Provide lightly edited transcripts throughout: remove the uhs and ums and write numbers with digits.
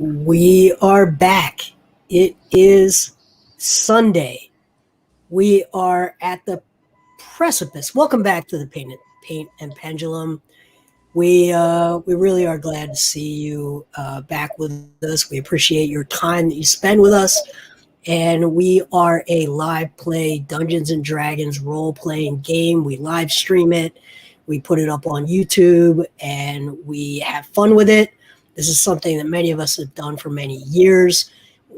We are back. It is Sunday. We are at the precipice. Welcome back to the Paint and Pendulum. We really are glad to see you back with us. We appreciate your time that you spend with us. And we are a live play Dungeons and Dragons role-playing game. We live stream it. We put it up on YouTube and we have fun with it. This is something that many of us have done for many years.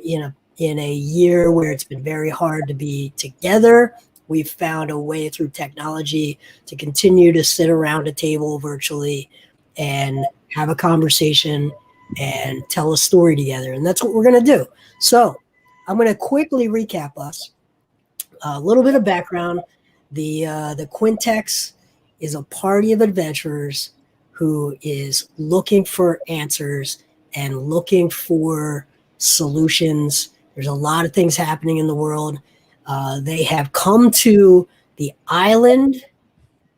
In a year where it's been very hard to be together, we've found a way through technology to continue to sit around a table virtually and have a conversation and tell a story together. And that's what we're going to do. So I'm going to quickly recap us. A little bit of background. The Quintex is a party of adventurers who is looking for answers and looking for solutions. There's a lot of things happening in the world. They have come to the island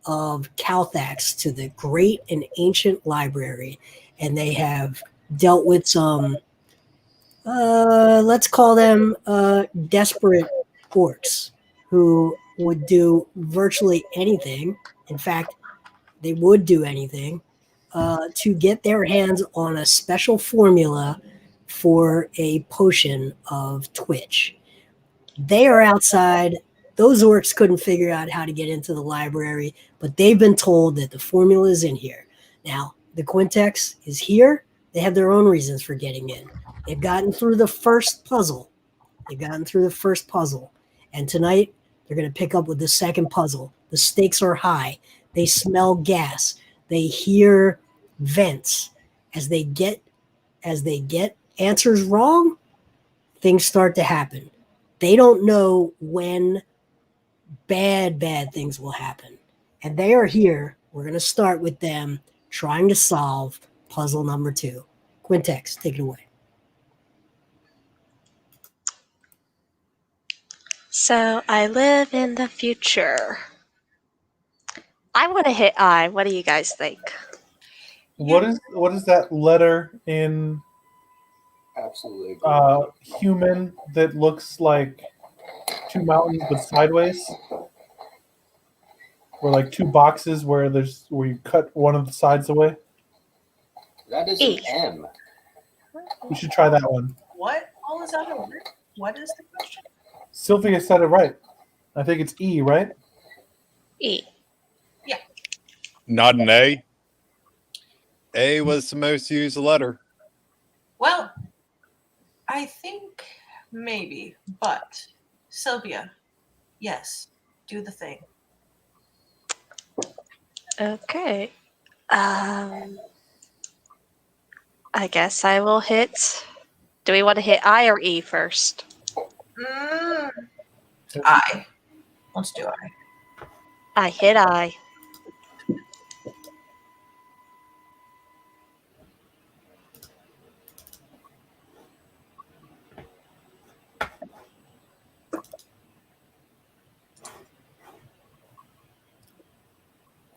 of Thax, to the great and ancient library, and they have dealt with some, let's call them desperate orcs who would do virtually anything. In fact, they would do anything to get their hands on a special formula for a potion of Twitch. They are outside. Those orcs couldn't figure out how to get into the library, but they've been told that the formula is in here. Now, the Quintex is here. They have their own reasons for getting in. They've gotten through the first puzzle. And tonight, they're going to pick up with the second puzzle. The stakes are high. They smell gas. They hear vents. As they get answers wrong, things start to happen. They don't know when bad things will happen. And they are here. We're going to start with them trying to solve puzzle number 2. Quintex, take it away. So I live in the future. I want to hit I. What do you guys think? What is that letter in Absolutely. human that looks like two mountains but sideways? Or like two boxes where you cut one of the sides away? That is E. an M. We should try that one. What all is out of order? What is the question? Sylvia said it right. I think it's E, right? E. Yeah. Not an A. A was the most used letter. Well, I think maybe, but Sylvia, yes, do the thing. Okay. I guess I will hit. Do we want to hit I or E first? I. Let's do I. I hit I.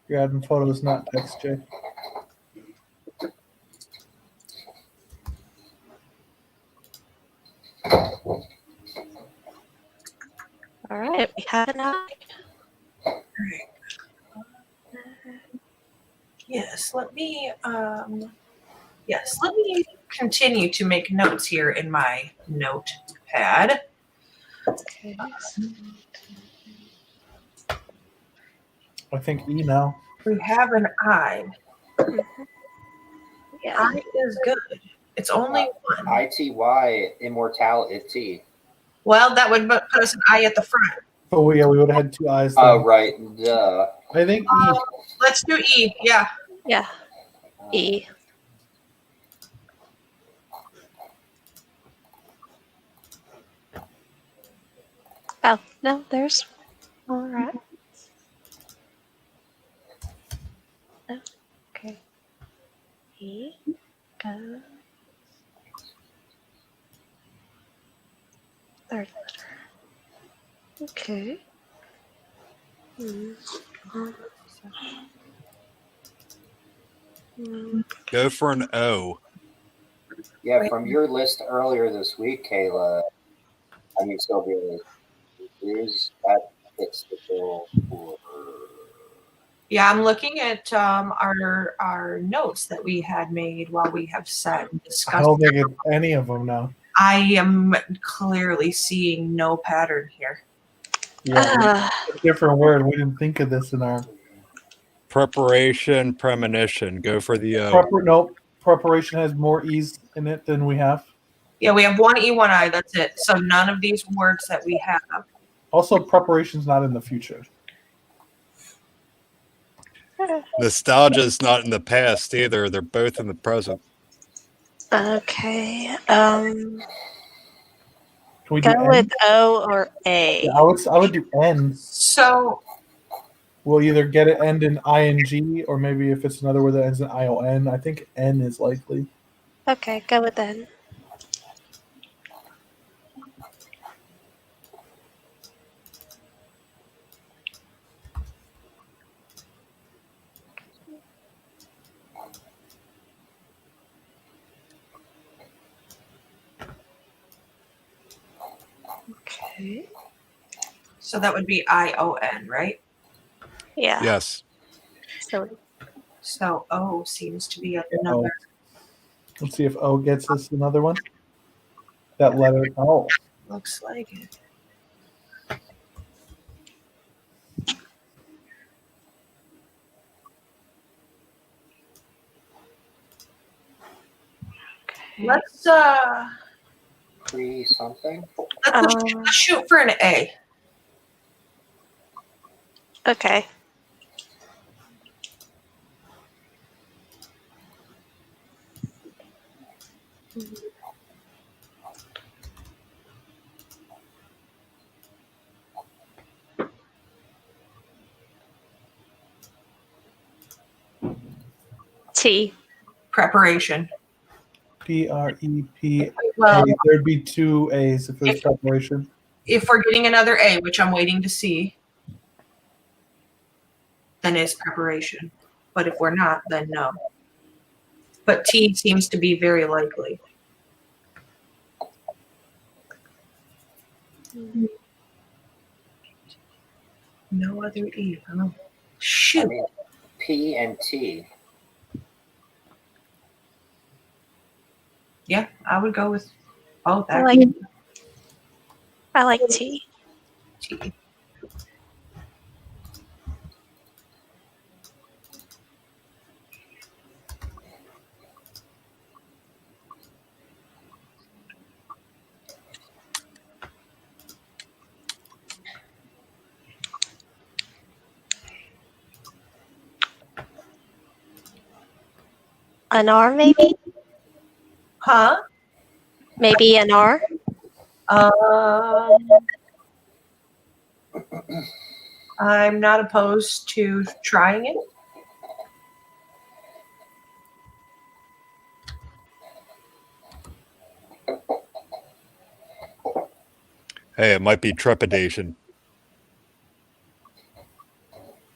You're adding photos, not text, Jay. All right, we have an I. Yes, let me continue to make notes here in my notepad. Okay. I think E now. We have an I. Yeah. I is good. It's only one. ITY, immortality. Well, that would put us an I at the front. Oh, yeah, we would have had two eyes. Oh, right. Duh. I think E. Let's do E. Yeah. Yeah. E. Oh, no, there's all right. Oh, okay. E goes. Third letter. Okay. Go for an O. Yeah, from your list earlier this week, Kayla. I mean, Sylvia, that fits the bill for. Yeah, I'm looking at our notes that we had made while we have sat and I discussed. don't think it's any of them now. I am clearly seeing no pattern here. Yeah, a different word. We didn't think of this in our Preparation, premonition. Go for the O. nope. Preparation has more E's in it than we have. Yeah, we have one E, one I. That's it. So none of these words that we have. Also, preparation's not in the future. Nostalgia is not in the past either. They're both in the present. Okay. Can we do Go N? with O or A. Yeah, I would do N. So We'll either get it end in ing, or maybe if it's another word that ends in ion. I think N is likely. Okay, go with N. Okay. so that would be ION, right? Yeah. Yes. So O seems to be another. Let's see if O gets us another one. That letter. Oh, Looks like it. Let's Pre something. let's shoot for an A. Okay. T. Preparation. PREP. Well, There'd be two A's if there's preparation. if we're getting another A, which I'm waiting to see, then it's preparation. But if we're not, then no. But T seems to be very likely. No other E. Oh. I Shoot. mean, P and T. Yeah, I would go with both. I like T. T. An R, maybe? Huh? Maybe an R? I'm not opposed to trying it. Hey, it might be trepidation.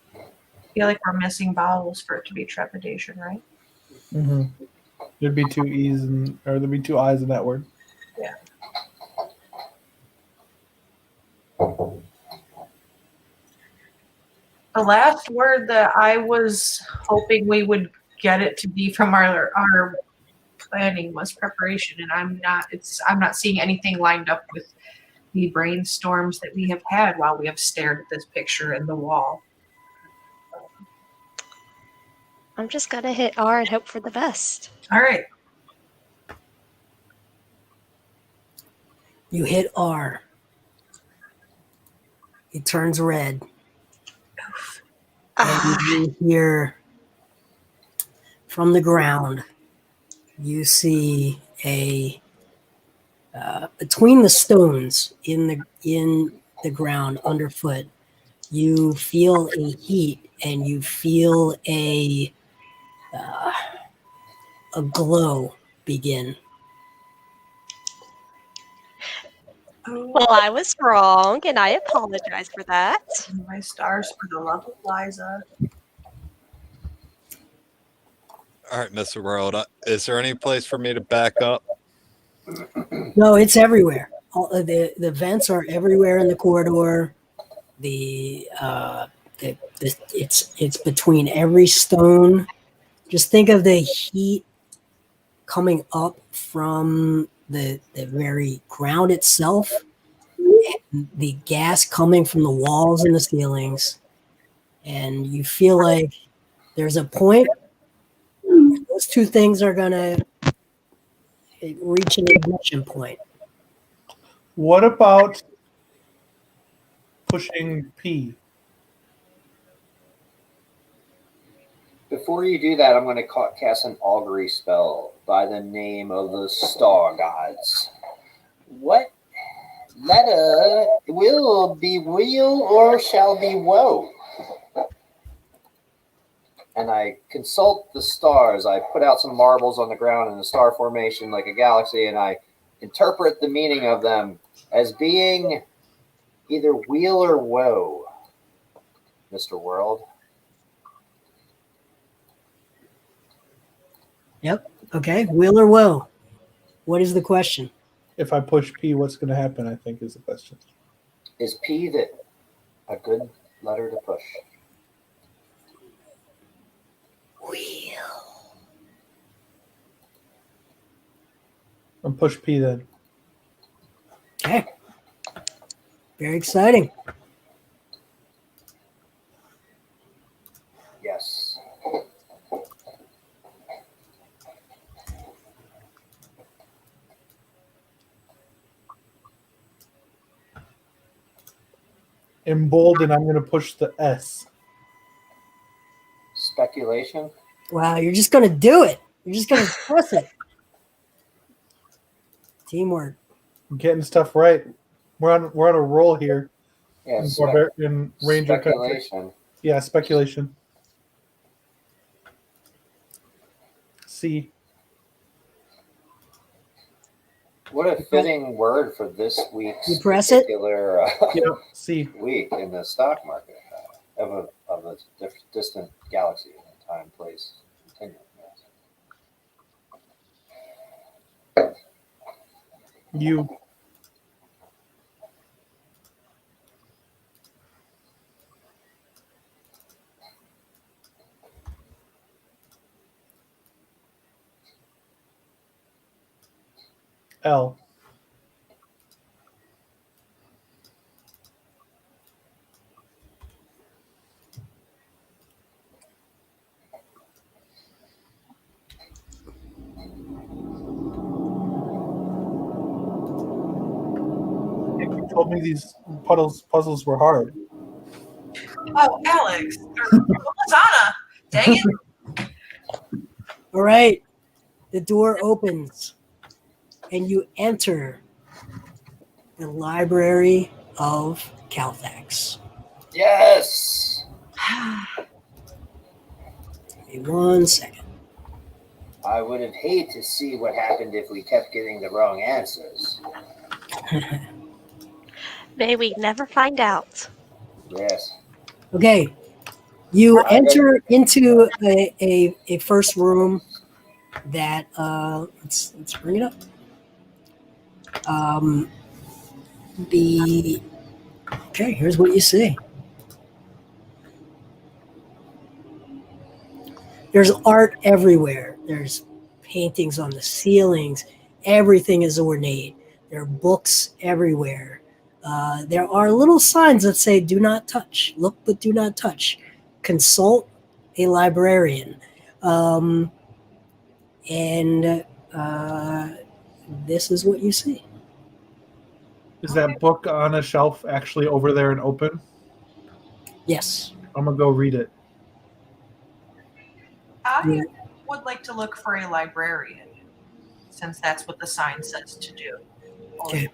I feel like we're missing vowels for it to be trepidation, right? Mm-hmm. There'd be two E's or there'd be two I's in that word. Yeah. The last word that I was hoping we would get it to be from our planning was preparation, and I'm not seeing anything lined up with the brainstorms that we have had while we have stared at this picture in the wall. I'm just going to hit R and hope for the best. All right. You hit R. It turns red. And you hear from the ground, you see a between the stones in the ground underfoot, you feel a heat and you feel a glow begin. Well, I was wrong, and I apologize for that. My stars for the love of Liza. All right, Mr. World. Is there any place for me to back up? No, it's everywhere. All the vents are everywhere in the corridor. It's between every stone. Just think of the heat coming up from the very ground itself, and the gas coming from the walls and the ceilings, and you feel like there's a point where those two things are gonna reach an ignition point. What about pushing P? Before you do that, I'm going to cast an augury spell by the name of the star gods. What letter will be weal or shall be woe? And I consult the stars. I put out some marbles on the ground in a star formation like a galaxy, and I interpret the meaning of them as being either weal or woe, Mr. World. Yep. Okay. Will or woe? What is the question? If I push P, what's going to happen? I think is the question. Is P a good letter to push? Will. And push P then. Okay. Very exciting. Yes. Emboldened, I'm going to push the S. Speculation. Wow, you're just gonna do it. You're just gonna press it. Teamwork. I'm getting stuff right. We're on a roll here. Yeah, In Ranger country. speculation. Yeah, speculation. C. What a fitting word for this week's You press it? particular Yeah, C. week in the stock market of a distant galaxy, time, place, continuum. Yes. U. L. You told me these puzzles were hard. Oh, Alex. Or Lozana. Dang it. All right. The door opens and you enter the library of Thax. Yes. Give me 1 second. I would have hated to see what happened if we kept getting the wrong answers. May we never find out. Yes. Okay. You enter into a first room that let's bring it up. Here's what you see. There's art everywhere. There's paintings on the ceilings. Everything is ornate. There are books everywhere. There are little signs that say, do not touch. Look, but do not touch. Consult a librarian. And this is what you see. Is that book on a shelf actually over there and open? Yes. I'm going to go read it. I would like to look for a librarian, since that's what the sign says to do. Okay.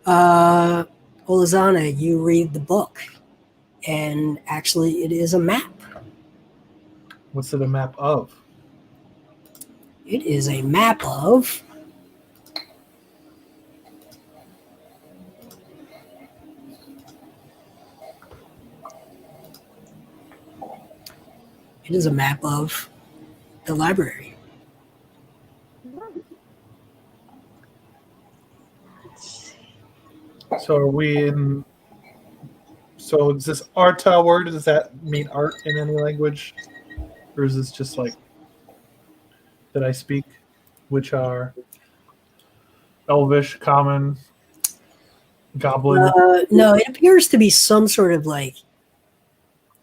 Olazana, you read the book, and actually it is a map. What's it a map of? It is a map of the library. So are we in? So is this Arta word? Does that mean art in any language, or is this just like that I speak, which are Elvish, Common, Goblin? No, it appears to be some sort of like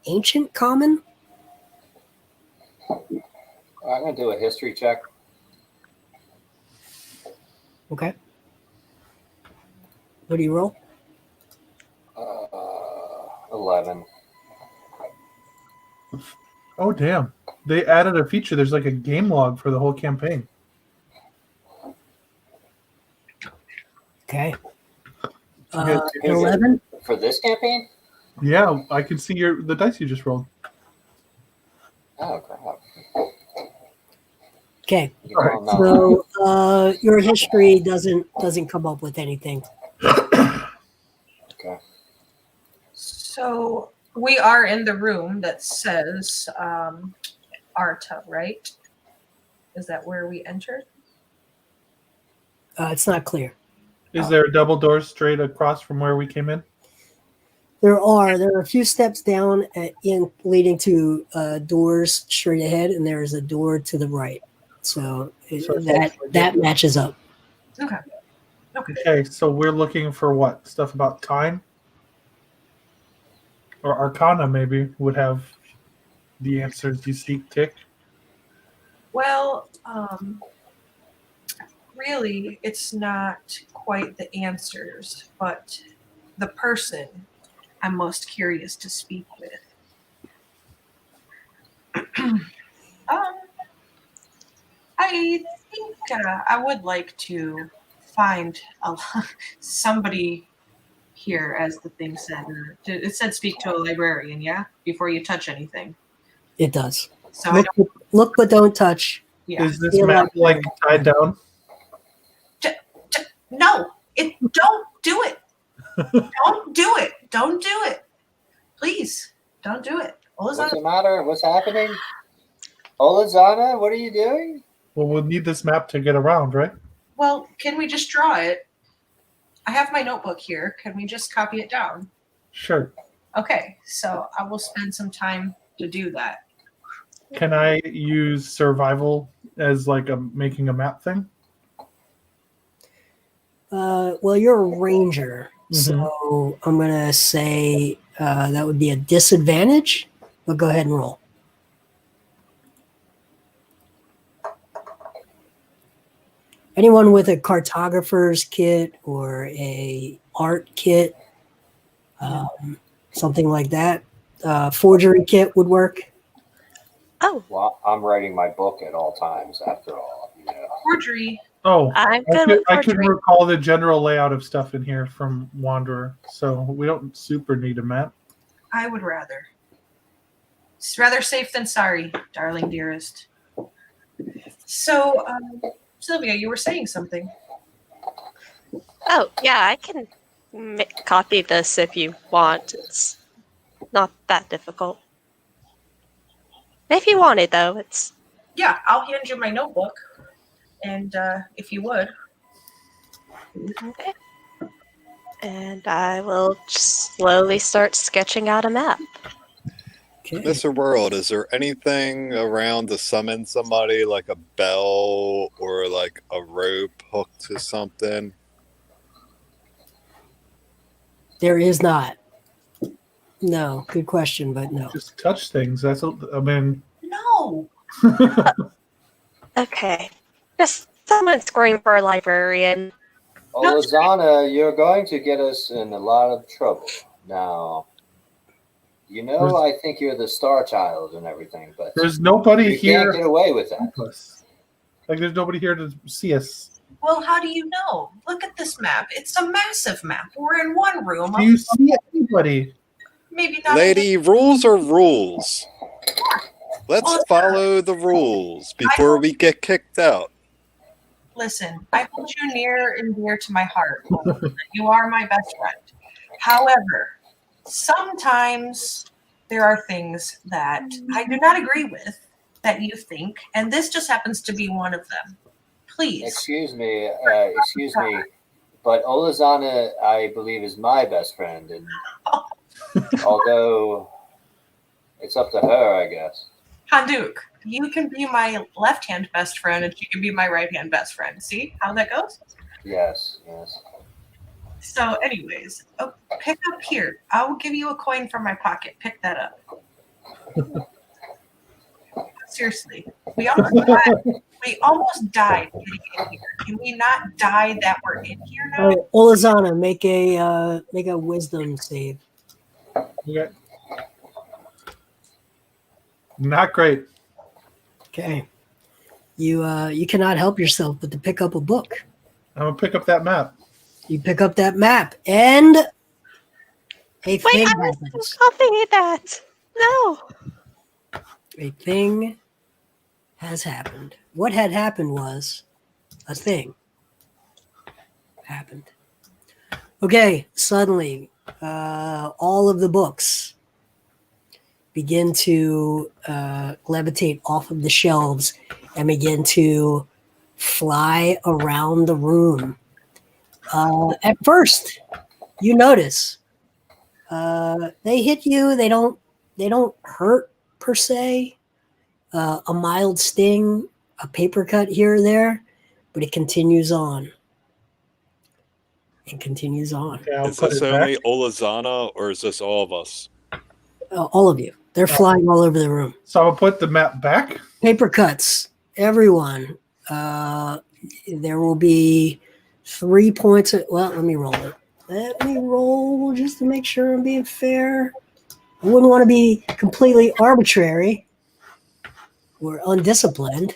ancient common. I'm gonna do a history check. Okay. What do you roll? 11. Oh damn! They added a feature. There's like a game log for the whole campaign. Okay. Yeah, 11. For this campaign? Yeah, I can see the dice you just rolled. Oh crap. Okay. You know, I'm not- So your history doesn't come up with anything. Okay. So we are in the room that says Arta, right? Is that where we entered? It's not clear. Is there a double door straight across from where we came in? There are a few steps down leading to doors straight ahead, and there is a door to the right. So that matches up. Okay. Okay, so we're looking for what? Stuff about time? Or Arcana maybe would have the answers you seek, Tick. Well, really, it's not quite the answers, but the person I'm most curious to speak with. I think I would like to find somebody here, as the thing said. It said speak to a librarian, yeah? Before you touch anything. It does. So I don't, Look but don't touch. yeah. Is this Feel map like tied down? No, don't do it. Don't do it. Don't do it. Please, don't do it. What's the matter? What's happening? Olazana, what are you doing? Well, we'll need this map to get around, right? Well, can we just draw it? I have my notebook here. Can we just copy it down? Sure. Okay, so I will spend some time to do that. Can I use survival as like making a map thing? Well, you're a ranger, so I'm gonna say that would be a disadvantage. But go ahead and roll. Anyone with a cartographer's kit or a art kit, something like that, forgery kit would work. Oh, Well, I'm writing my book at all times, after all. You know. Forgery. Oh, I'm good with I can forgery. recall the general layout of stuff in here from Wanderer, so we don't super need a map. I would rather. It's rather safe than sorry, darling dearest. So, Sylvia, you were saying something. Oh, yeah, I can copy this if you want. It's not that difficult. If you want it, though, it's... Yeah, I'll hand you my notebook. And if you would. Okay. And I will just slowly start sketching out a map. Okay. Mr. World, is there anything around to summon somebody, like a bell or like a rope hooked to something? There is not. No, good question, but no. Just touch things. I mean, No. Okay. Just someone scream for a librarian. Olazana, you're going to get us in a lot of trouble. Now, you know, I think you're the star child and everything, but there's nobody you here. can't get away with that. Like, there's nobody here to see us. Well, how do you know? Look at this map. It's a massive map. We're in one room. Do you see anybody? Maybe not. Lady, rules are rules. Let's follow the rules before we get kicked out. Listen, I hold you near and dear to my heart. You are my best friend. However, sometimes there are things that I do not agree with that you think, and this just happens to be one of them. Please. Excuse me, But Olazana, I believe, is my best friend, and although it's up to her, I guess. Handuk, you can be my left-hand best friend, and she can be my right-hand best friend. See how that goes? Yes, yes. So, anyways, pick up here. I will give you a coin from my pocket. Pick that up. Seriously, we almost died getting in here. Can we not die that we're in here now? Oh, Olazana, make a wisdom save. Okay. Not great. Okay. You cannot help yourself but to pick up a book. I'm gonna pick up that map. You pick up that map, and a Wait, thing I was happens. copying that. No. A thing has happened. What had happened was a thing happened. Okay, suddenly, all of the books begin to levitate off of the shelves and begin to fly around the room. At first, you notice they hit you. They don't hurt per se. A mild sting, a paper cut here or there, but it continues on. It continues on. Okay, I'll Is put this it only back. Olazana or is this all of us? All of you. They're flying all over the room. So I'll put the map back. Paper cuts. Everyone. There will be 3 points. Well, let me roll it. Let me roll just to make sure I'm being fair. I wouldn't want to be completely arbitrary or undisciplined.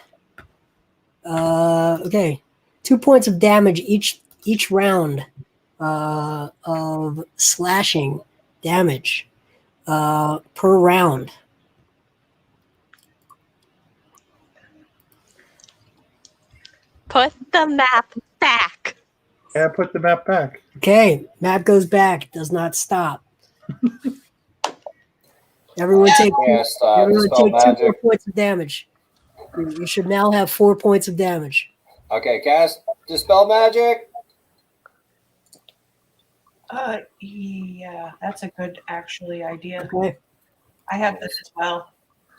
Okay. 2 points of damage each round of slashing damage per round. Put the map back. Yeah, put the map back. Okay, map goes back, does not stop. Everyone take Dispel 2 more magic. points of damage. You should now have 4 points of damage. Okay, cast Dispel magic. Yeah, that's a good idea. Okay. I have this as well.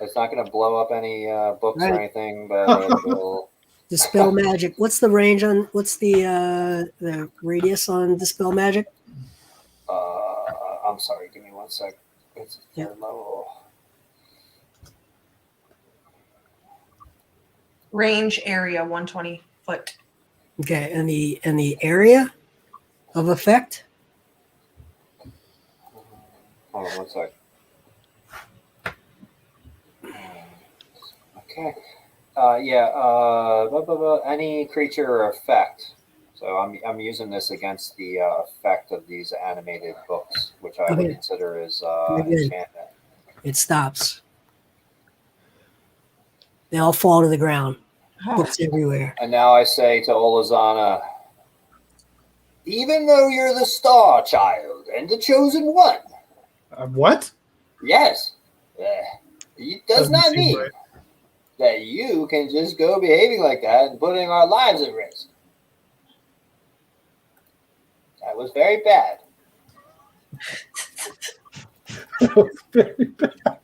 It's not going to blow up any books or Right. anything, but it will. Dispel magic. What's the range on? What's the radius on dispel magic? I'm sorry. Give me 1 sec. It's third level. Range area 120 foot. Okay, and the area of effect. Hold on 1 sec. Okay. Any creature or effect. So I'm using this against the effect of these animated books, which I would Okay. consider as Very good. enchantment. It stops. They all fall to the ground. Books everywhere. And now I say to Olazana, even though you're the star child and the chosen one, What? yes, it does Doesn't not seem mean right. that you can just go behaving like that and putting our lives at risk. That was very bad. Very bad.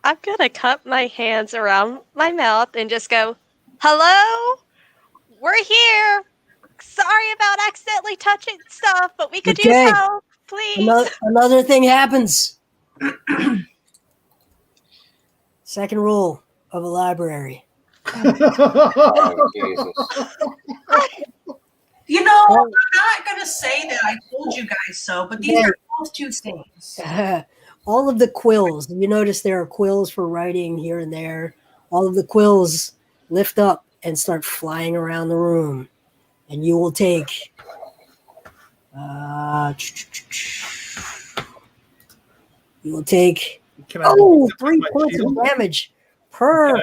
I'm gonna cup my hands around my mouth and just go, "Hello, we're here. Sorry about accidentally touching stuff, but we could use Okay. help, please." Another thing happens. Second rule of a library. Oh, Jesus. You know, I'm not going to say that I told you guys so, but these are both two things. All of the quills, you notice there are quills for writing here and there. All of the quills lift up and start flying around the room. And you will take Can I block them with 3 my points of shield? damage per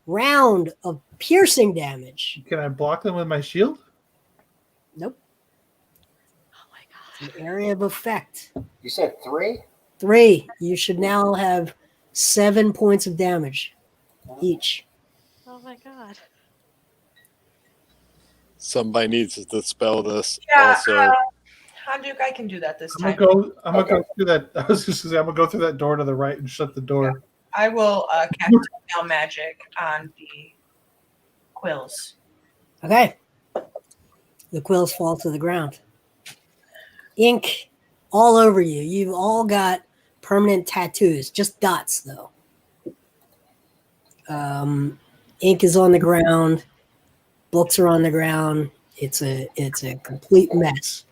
round of piercing damage. Can I block them with my shield? Nope. Oh my god. An area of effect. You said 3? 3. You should now have 7 points of damage each. Oh my god. Somebody needs to dispel this. Yeah, Also, Hanjuk, I can do that this I'm time. gonna go through that. I was just gonna say, I'm gonna go through that door to the right and shut the door. I will cast Dispel Magic on the quills. Okay. The quills fall to the ground. Ink all over you. You've all got permanent tattoos, just dots though. Ink is on the ground. Books are on the ground. It's a complete mess.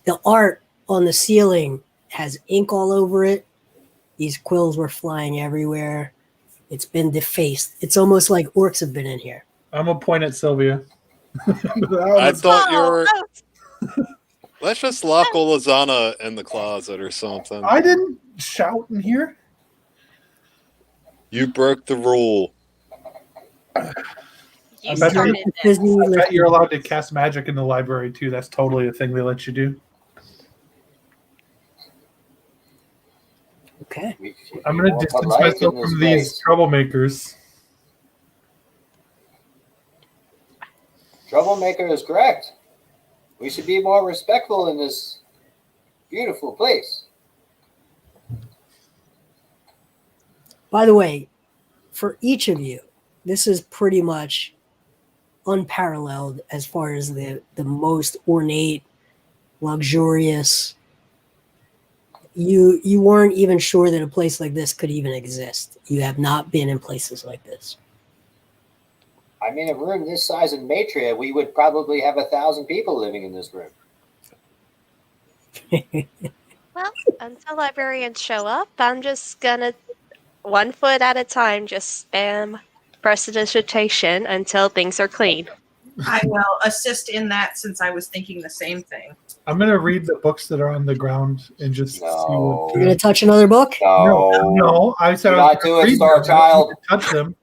The art on the ceiling has ink all over it. These quills were flying everywhere. It's been defaced. It's almost like orcs have been in here. I'm gonna point at Sylvia. I thought you were. Oh, Let's just lock Olazana in the closet or something. I didn't shout in here. You broke the rule. you I bet started It's this. busy I bet listening. you're allowed to cast magic in the library too. That's totally a thing they let you do. Okay. We should I'm be gonna more distance polite myself in this from these place. troublemakers. Troublemaker is correct. We should be more respectful in this beautiful place. By the way, for each of you, this is pretty much unparalleled as far as the most ornate, luxurious. You weren't even sure that a place like this could even exist. You have not been in places like this. I mean, a room this size in Matria, we would probably have 1,000 people living in this room. Well, until librarians show up, I'm just gonna, 1 foot at a time, just spam prestidigitation until things are clean. I will assist in that since I was thinking the same thing. I'm gonna read the books that are on the ground and just see No. what. You're gonna touch another book? No, I said Do I was not gonna do it, read Star them. I don't Child. need to touch them.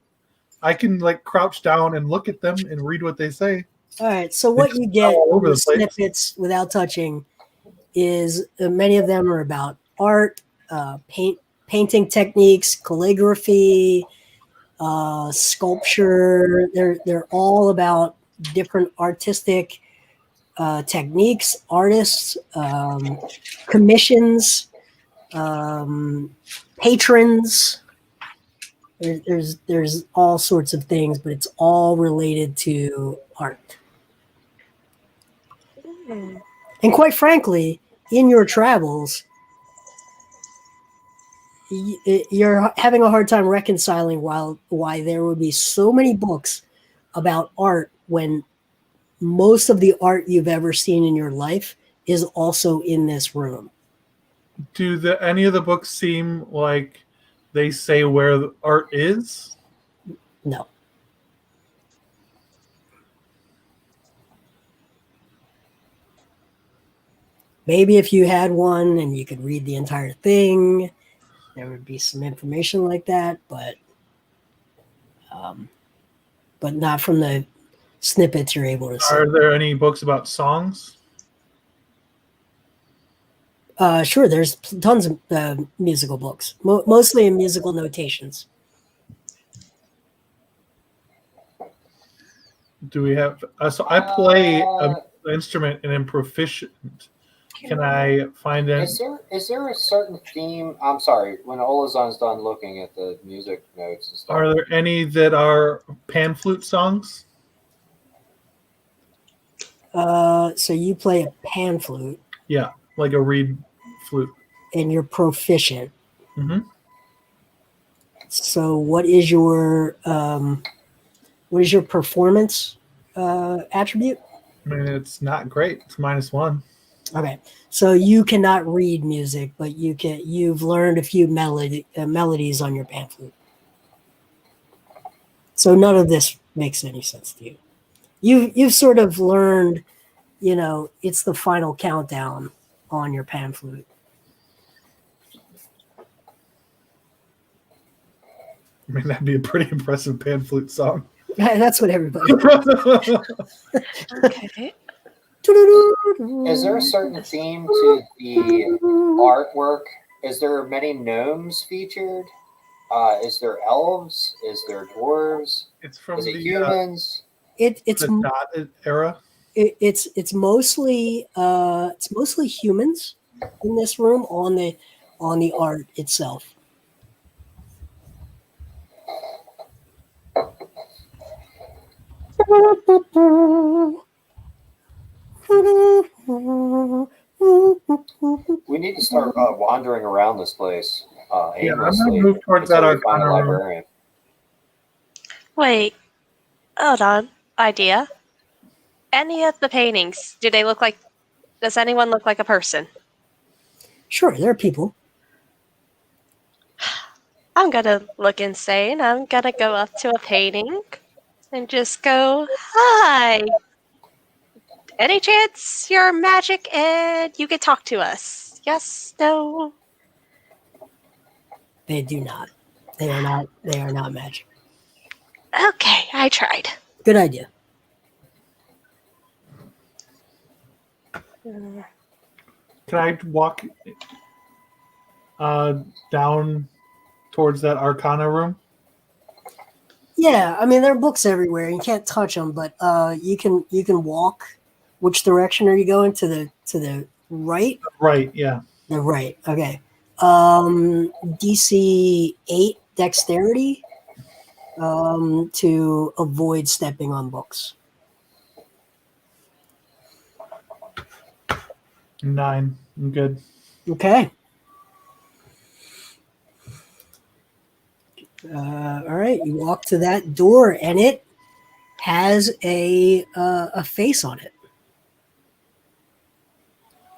I can like crouch down and look at them and read what they say. All right. So what you get all over from the place. snippets without touching is many of them are about art, painting techniques, calligraphy, sculpture. They're all about different artistic techniques, artists, commissions, patrons. There's all sorts of things, but it's all related to art. And quite frankly, in your travels, you're having a hard time reconciling why there would be so many books about art when most of the art you've ever seen in your life is also in this room. Do any of the books seem like they say where the art is? No. Maybe if you had one and you could read the entire thing, there would be some information like that, but not from the snippets you're able to see. Are there any books about songs? Sure, there's tons of musical books, mostly in musical notations. Do we have? So I play an instrument and am proficient. Can I find them? Is there a certain theme? I'm sorry, when Olazan's done looking at the music notes and stuff. Are there any that are pan flute songs? So you play a pan flute Yeah, like a reed flute. and you're proficient. Mhm. So what is your performance attribute? I mean, it's not great. It's -1. Okay, so you cannot read music, but you've learned a few melodies on your pan flute. So none of this makes any sense to you. You've sort of learned, it's the final countdown on your pan flute. I mean, that'd be a pretty impressive pan flute song. That's what everybody. Okay. Is there a certain theme to the artwork? Is there many gnomes featured? Is there elves? Is there dwarves? It's from Is it the humans? It's dot era. It's mostly humans in this room on the art itself. We need to start wandering around this place Yeah, I'm gonna aimlessly move towards that until we find a Arcana room. librarian. Wait, hold on. Idea. Any of the paintings, does anyone look like a person? Sure, there are people. I'm gonna look insane. I'm gonna go up to a painting and just go, hi. Any chance you're magic and you could talk to us? Yes, no. They do not. They are not. They are not magic. Okay, I tried. Good idea. Can I walk down towards that Arcana room? Yeah, I mean there are books everywhere. You can't touch them, but you can walk. Which direction are you going? To the right? Right. Yeah. The right. Okay. DC 8 dexterity to avoid stepping on books. 9. I'm good. Okay. All right. You walk to that door, and it has a face on it.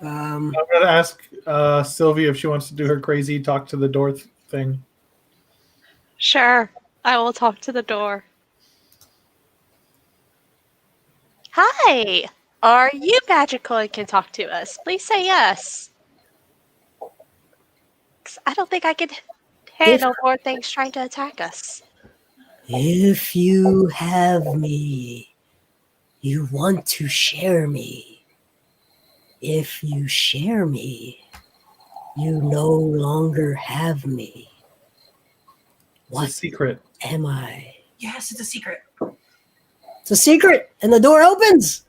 I'm gonna ask Sylvia if she wants to do her crazy talk to the door thing. Sure, I will talk to the door. Hi, are you magical and can talk to us? Please say yes. 'Cause I don't think I could handle more things trying to attack us. If you have me, you want to share me. If you share me, you no longer have me. It's a secret. Am I? Yes, it's a secret. It's a secret, and the door opens.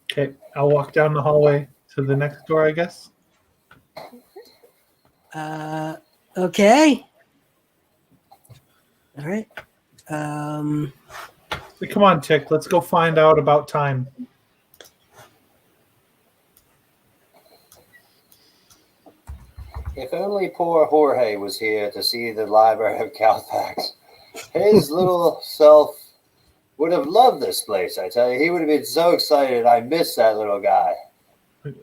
Okay, I'll walk down the hallway to the next door, I guess. Okay. All right. Come on, Tick. Let's go find out about time. If only poor Jorge was here to see the library of Thax. His little self would have loved this place, I tell you. He would have been so excited. I miss that little guy.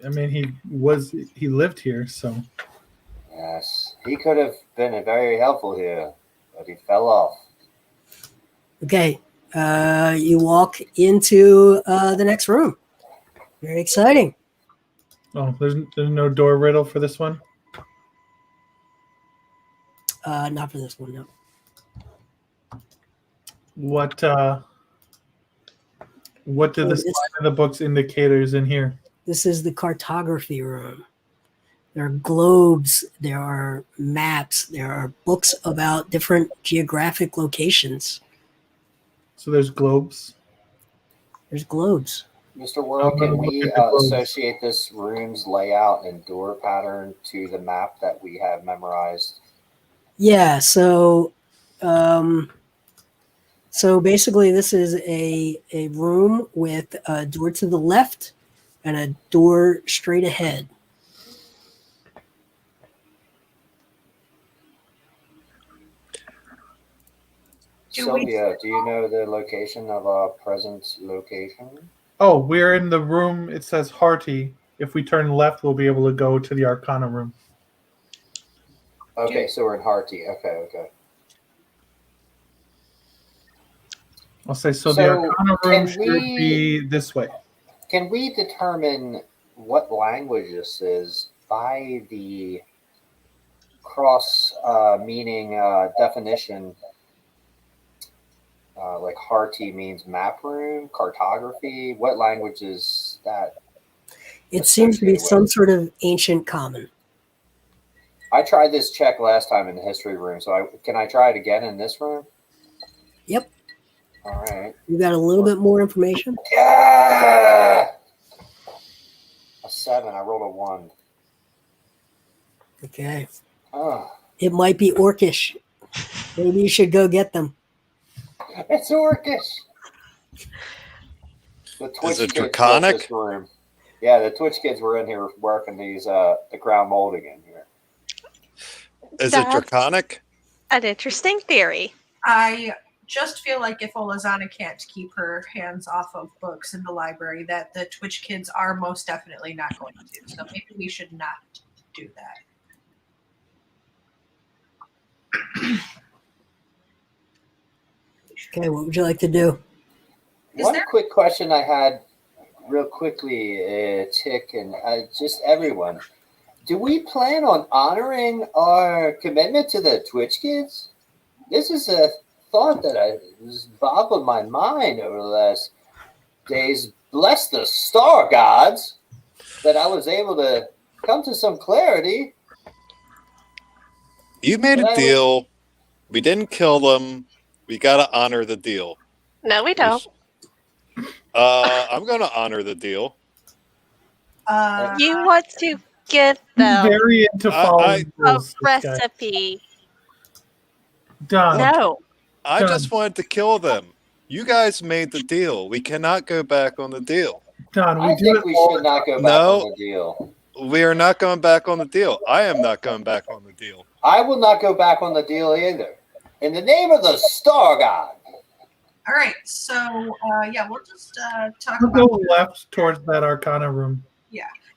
I mean, he lived here, so. Yes, he could have been very helpful here, but he fell off. Okay. You walk into the next room. Very exciting. Oh, there's no door riddle for this one? Not for this one, no. What do the spine of the books indicators in here? This is the cartography room. There are globes, there are maps, there are books about different geographic locations. So there's globes. There's globes. Mr. World, can we associate this room's layout and door pattern to the map that we have memorized? Yeah, so basically this is a room with a door to the left and a door straight ahead. Sylvia, do you know the location of our present location? Oh, we're in the room. It says Hearty. If we turn left, we'll be able to go to the Arcana room. Okay, so we're in Hearty. Okay. I'll say so. The Arcana room should be this way. Can we determine what language this is by the cross meaning definition? Like Hearty means map room, cartography. What language is that? It seems to be some sort of ancient common. I tried this check last time in the history room, so can I try it again in this room? Yep. All right. You got a little bit more information? Yeah! A 7. I rolled a 1. Okay. Oh, It might be orcish. Maybe you should go get them. it's orcish. The Twitch Is it kids built draconic? this room. Yeah, the Twitch kids were in here working these the ground molding in here. Is it That's draconic? an interesting theory. I just feel like if Olazana can't keep her hands off of books in the library, that the Twitch kids are most definitely not going to. So maybe we should not do that. Okay, what would you like to do? One there- quick question I had real quickly, Tick, and just everyone. Do we plan on honoring our commitment to the Twitch kids? This is a thought that was boggling my mind over the last days. Bless the star gods that I was able to come to some clarity. You made a deal. We didn't kill them. We got to honor the deal. No, we don't. I'm going to honor the deal. You want to give them Very into following a rules. This guy. recipe. Don, No. I Done. just wanted to kill them. You guys made the deal. We cannot go back on the deal. Don, I do think it we all should not go back No. on the deal. We are not going back on the deal. I am not going back on the deal. I will not go back on the deal either. In the name of the star god. All right, so yeah, we'll just talk We'll about. go left towards that Arcana room.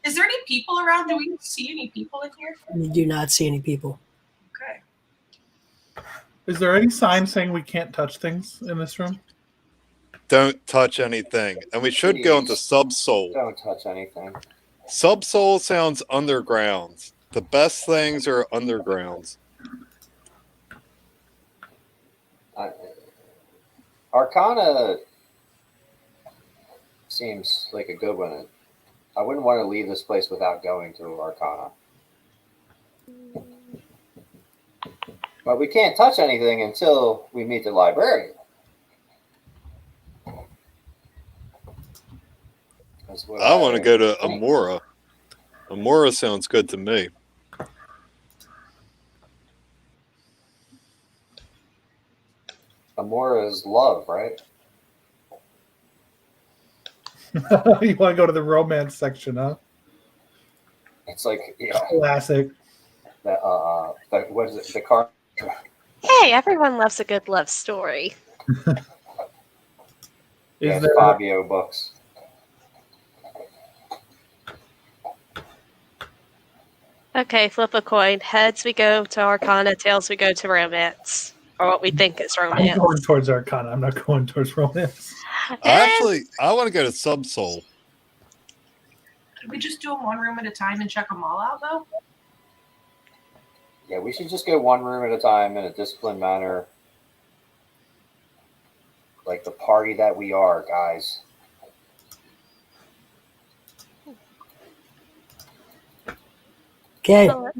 Is there any people around? Do we see any people in here? You do not see any people. Okay. Is there any sign saying we can't touch things in this room? Don't touch anything. And we should go into Subsoul. Don't touch anything. Subsoul sounds underground. The best things are underground. Arcana seems like a good one. I wouldn't want to leave this place without going to Arcana. But we can't touch anything until we meet the librarian. That's what I want to go to Amora. Amora sounds good to me. Amora is love, right? You want to go to the romance section, huh? It's like, yeah, Classic. what is it? The car. Hey, everyone loves a good love story. Yeah, Is there Fabio books. Okay, flip a coin. Heads, we go to Arcana. Tails, we go to Romance. Or what we think is I'm romance. going towards Arcana. I'm not going towards romance. Actually, I want to go to Subsoul. Could we just do them one room at a time and check them all out, though? Yeah, we should just go one room at a time in a disciplined manner. Like the party that we are, guys. Okay, what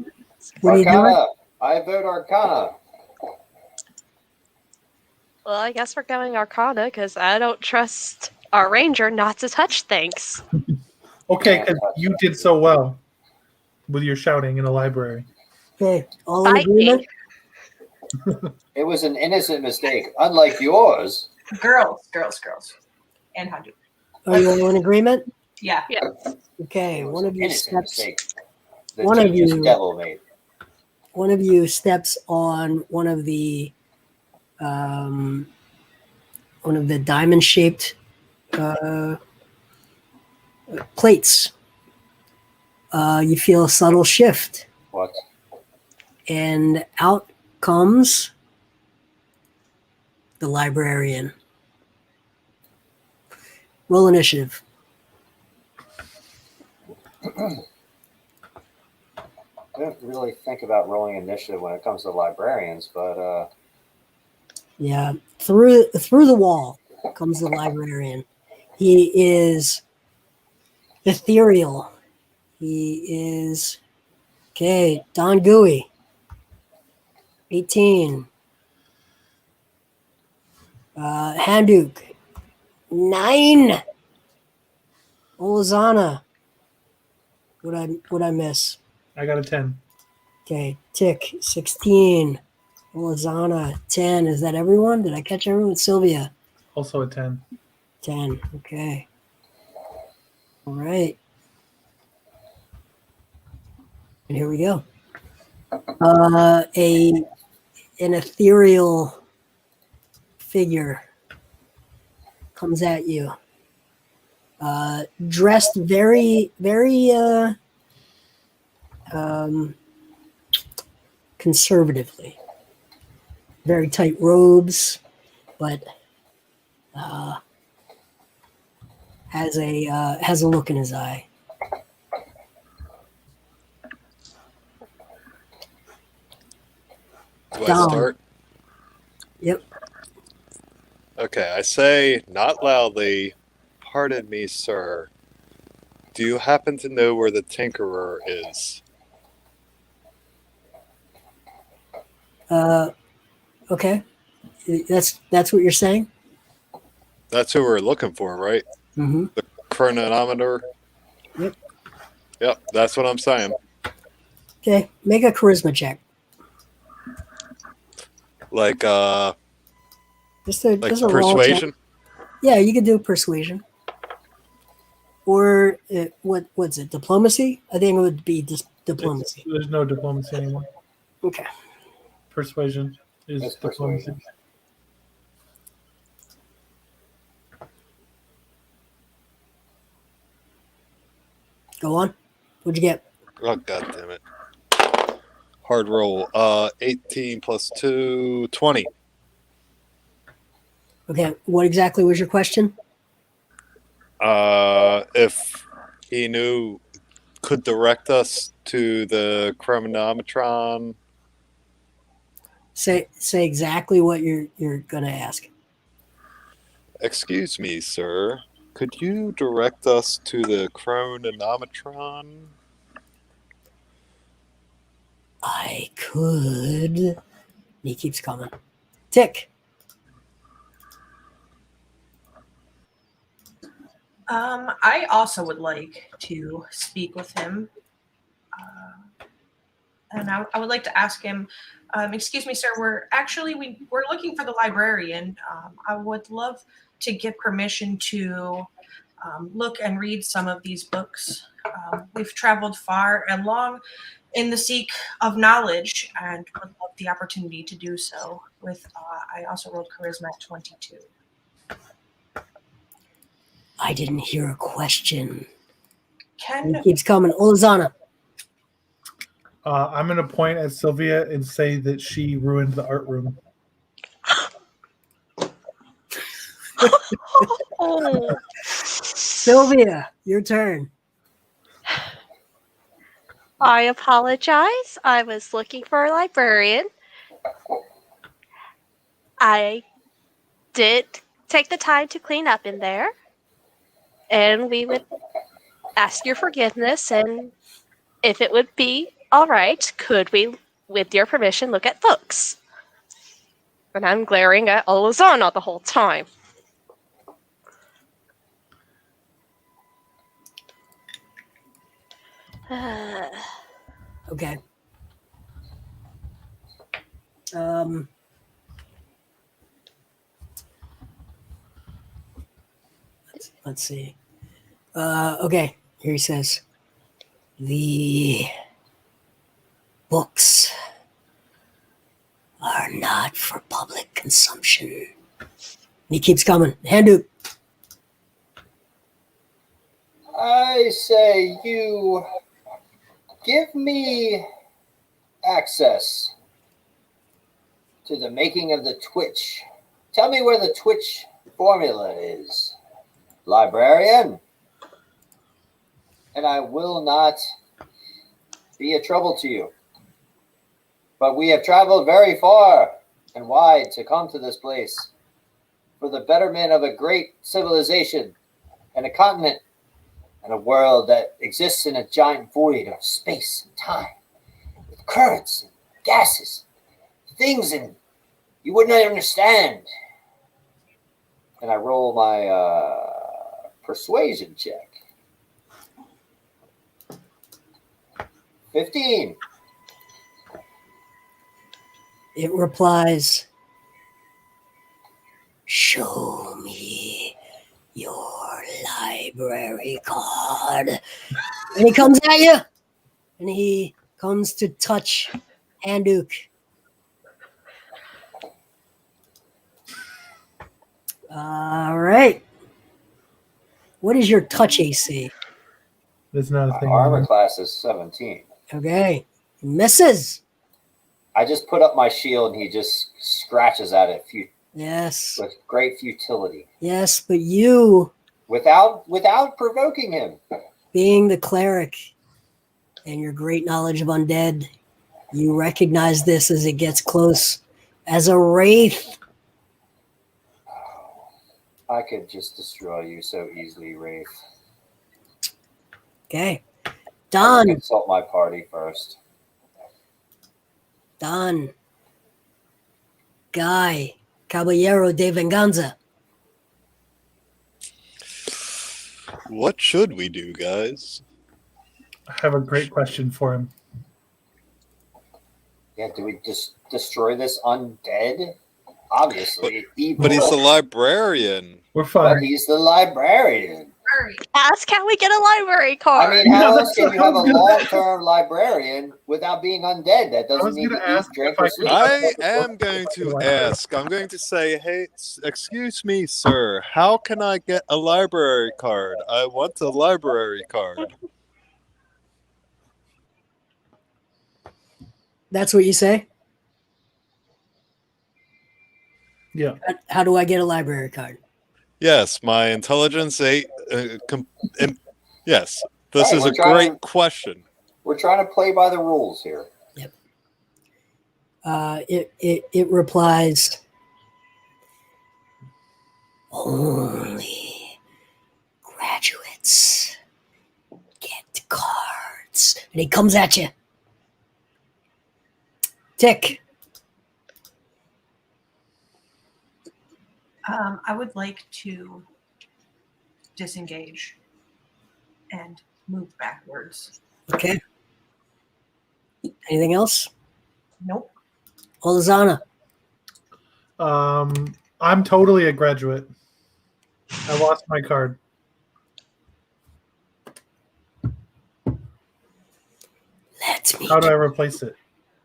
are you doing? Arcana. I vote Arcana. Well, I guess we're going Arcana because I don't trust our ranger not to touch things. Okay, because you did so well with your shouting in the library. Okay, all in Fight me. agreement? It was an innocent mistake, unlike yours. Girls. And 100. Are you all in agreement? Yeah. Okay, It was one of an you innocent steps. mistake. The One of teacher's you- devil made. One of you steps on one of the diamond-shaped plates. You feel a subtle shift, What? and out comes the librarian. Roll initiative. I don't really think about rolling initiative when it comes to librarians, but Yeah, through the wall comes the librarian. He is ethereal. He is Don Gooey, 18. Handuk, 9. Olazana, what I miss? I got a 10. Okay, Tick, 16. Olazana, 10. Is that everyone? Did I catch everyone? Sylvia, Also a 10. 10. Okay. All right. And here we go. An ethereal figure comes at you. Dressed very, very conservatively. Very tight robes, but has a look in his eye. Do I Dom. start? Yep. Okay, I say, not loudly, pardon me, sir. Do you happen to know where the Tinkerer is? Okay. That's what you're saying? That's who we're looking for, right? Mm-hmm. The chronometer? Yep. Yep, that's what I'm saying. Okay. Make a charisma check. Like Just a roll check. persuasion? Yeah, you could do persuasion. Or what's it? Diplomacy? I think it would be just diplomacy. There's no diplomacy anymore. Okay. Persuasion is It's diplomacy. persuasion. Go on. What'd you get? Oh, god damn it. Hard roll. 18 plus 2, 20. Okay. What exactly was your question? If he could direct us to the chronometron. Say exactly what you're gonna ask. Excuse me, sir. Could you direct us to the chronometron? I could. He keeps coming. Tick. I also would like to speak with him. And I would like to ask him, excuse me, sir, we're looking for the librarian. I would love to get permission to look and read some of these books. We've traveled far and long in the seek of knowledge and would love the opportunity to do so. I also rolled charisma at 22. I didn't hear a question. He Can keeps coming. Olazana. I'm going to point at Sylvia and say that she ruined the art room. Oh. Sylvia, your turn. I apologize. I was looking for a librarian. I did take the time to clean up in there. And we would ask your forgiveness, and if it would be all right, could we, with your permission, look at books? And I'm glaring at Olazana the whole time. Okay. Let's see. Okay, here he says, the books are not for public consumption. And he keeps coming. Handuk. I say you give me access to the making of the Twitch. Tell me where the Twitch formula is, librarian, and I will not be a trouble to you. But we have traveled very far and wide to come to this place for the betterment of a great civilization and a continent and a world that exists in a giant void of space and time, with currents and gases, things and you would not understand. and I roll my persuasion check. 15. It replies, "Show me your library card." And he comes at you, and he comes to touch Handuk. All right. What is your touch AC? There's not a My thing. armor class is 17. Okay. Misses. I just put up my shield and he just scratches at it Yes. with great futility. Yes, but you, Without provoking him. being the cleric and your great knowledge of undead, you recognize this as it gets close as a wraith. I could just destroy you so easily, Wraith. Okay. I Done. consult my party first. Done. Guy, Caballero de Venganza. What should we do, guys? I have a great question for him. Yeah, do we just destroy this undead? Obviously, evil. But he's the librarian. We're But fine. he's the librarian. Hurry. Ask how we get a library card. I mean, how Yeah, else can that's you have a what I was gonna long-term librarian without being undead? That I was doesn't need gonna to eat, ask drink, if I or could- sleep. I am going to ask. I'm going to say, hey, excuse me, sir. How can I get a library card? I want a library card. That's what you say? Yeah. How do I get a library card? Yes, my intelligence 8. Yes, this Right, is we're a trying- great question. We're trying to play by the rules here. It replies, "Only graduates get cards." And he comes at you. Tick. I would like to disengage and move backwards. Okay. Anything else? Nope. Olazana. I'm totally a graduate. I lost my card. Let me How do I get replace it?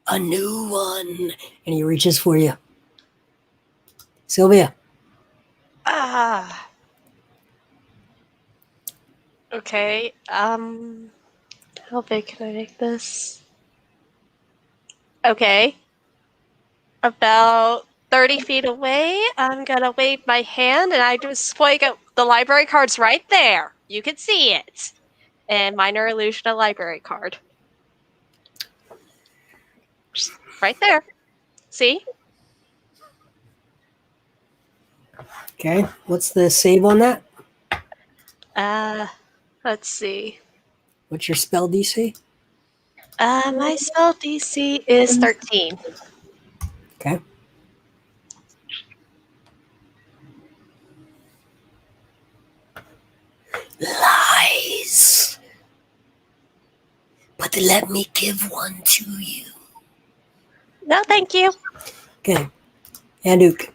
a new one. And he reaches for you. Sylvia. Okay. How big can I make this? Okay. About 30 feet away, I'm gonna wave my hand and I just point out the library card's right there. You can see it. And minor illusion, a library card. Just right there. See? Okay. What's the save on that? Let's see. What's your spell DC? My spell DC is 13. Okay. Lies. But let me give one to you. No, thank you. Okay. Handuk.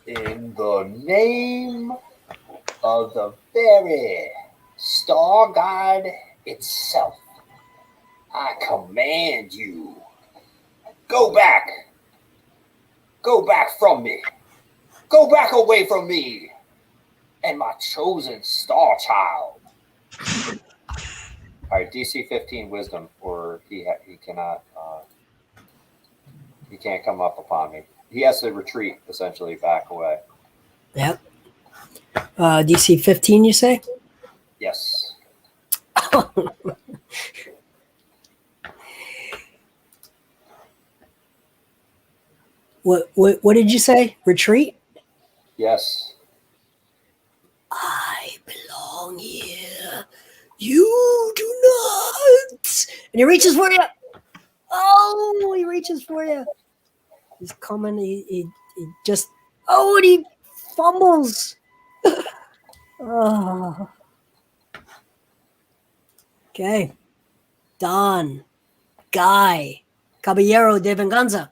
In the name of the very star god itself, I command you, go back. Go back from me. Go back away from me and my chosen star child. All right, DC 15 wisdom, or he cannot, he can't come up upon me. He has to retreat, essentially, back away. Yep. DC 15, you say? Yes. What did you say? Retreat? Yes. I belong here. You do not. And he reaches for you. Oh, he reaches for you. He's coming. He just Oh, and he fumbles. Oh. Okay. Don. Guy. Caballero de Venganza.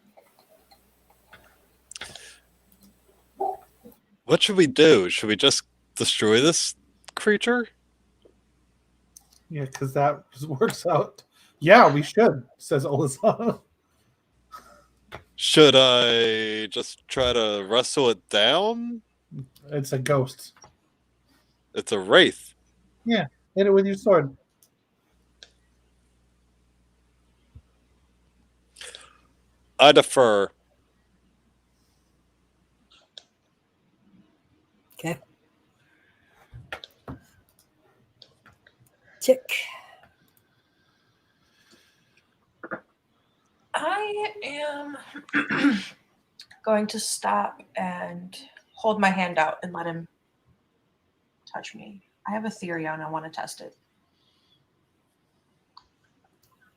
What should we do? Should we just destroy this creature? Yeah, because that just works out. Yeah, we should, says Olazana. Should I just try to wrestle it down? It's a ghost. It's a wraith. Yeah, hit it with your sword. I defer. Okay. Tick. I am going to stop and hold my hand out and let him touch me. I have a theory on I want to test it.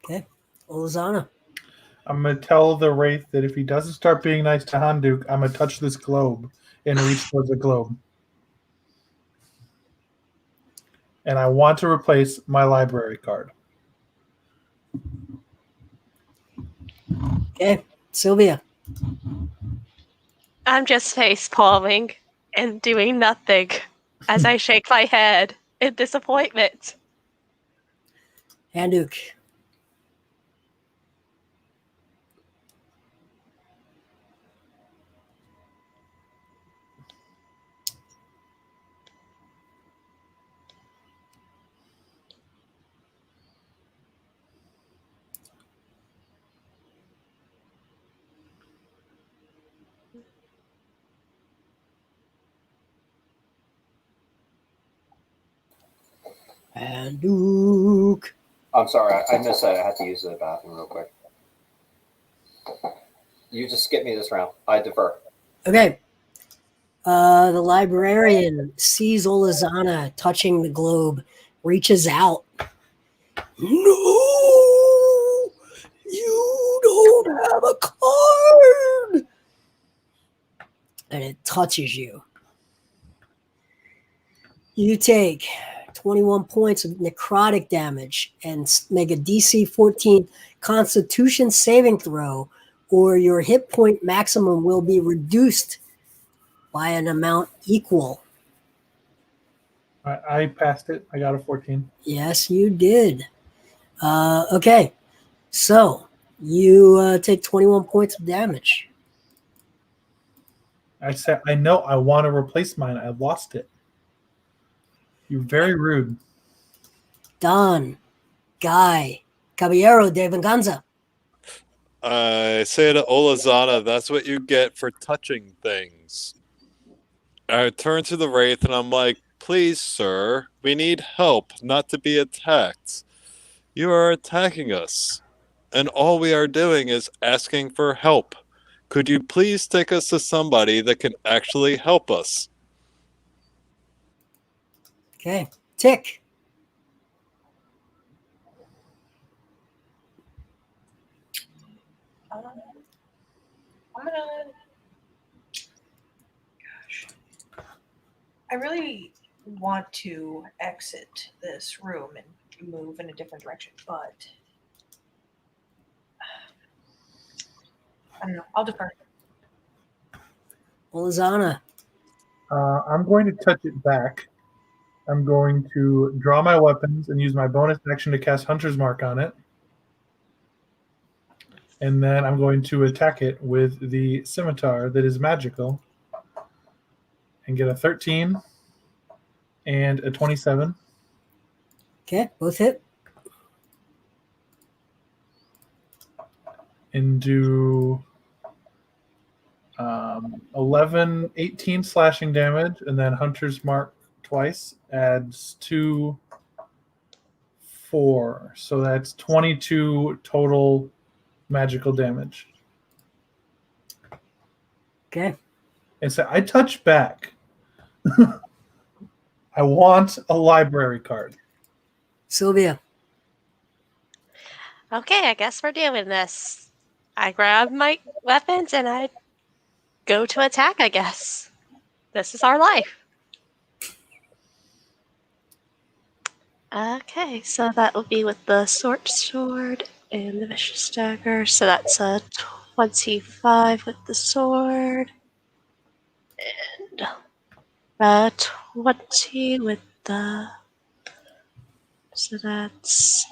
Okay. Olazana. I'm going to tell the Wraith that if he doesn't start being nice to Handuk, I'm going to touch this globe and reach towards the globe. And I want to replace my library card. Okay. Sylvia. I'm just face palming and doing nothing as I shake my head in disappointment. Handuk. Handuk. I'm sorry, I missed that. I had to use the bathroom real quick. You just skip me this round. I defer. Okay. The librarian sees Olazana touching the globe, reaches out. No! You don't have a card! And it touches you. You take 21 points of necrotic damage and make a DC 14 Constitution saving throw, or your hit point maximum will be reduced by an amount equal. I passed it. I got a 14. Yes, you did. Okay, so you take 21 points of damage. I said, I know I want to replace mine. I lost it. You're very rude. Don, Guy, Caballero de Venganza. I say to Olazana, that's what you get for touching things. I turn to the Wraith and I'm like, please, sir, we need help not to be attacked. You are attacking us, and all we are doing is asking for help. Could you please take us to somebody that can actually help us? Okay, Tick. I'm gonna. Gosh, I really want to exit this room and move in a different direction, but I don't know. I'll defer. Olazana. I'm going to touch it back. I'm going to draw my weapons and use my bonus action to cast Hunter's Mark on it. And then I'm going to attack it with the scimitar that is magical and get a 13 and a 27. Okay, both hit. And do 11, 18 slashing damage, and then Hunter's Mark twice adds 2, 4. So that's 22 total magical damage. Okay. And so I touch back. I want a library card. Sylvia. Okay, I guess we're doing this. I grab my weapons and I go to attack, I guess. This is our life. Okay, so that will be with the short sword and the vicious dagger. So that's a 25 with the sword. And 20 with the... So that's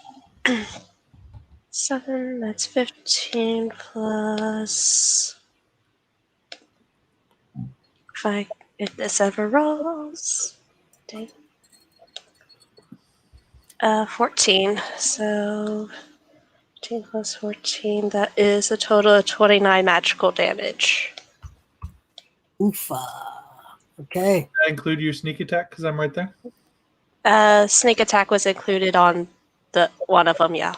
7, that's 15 plus... If this ever rolls... 14. So 15 plus 14, that is a total of 29 magical damage. Oofa. Okay. Does that include your sneak attack? Because I'm right there. Sneak attack was included on the one of them, yeah.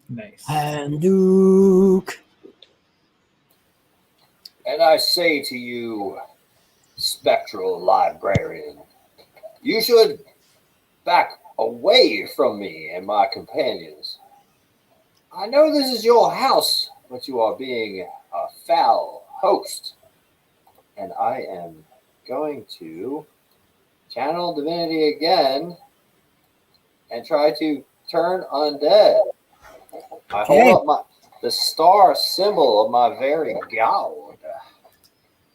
Nice. And Duke. And I say to you, spectral librarian, you should back away from me and my companions. I know this is your house, but you are being a foul host. And I am going to channel divinity again and try to turn undead. I hold up the star symbol of my very god.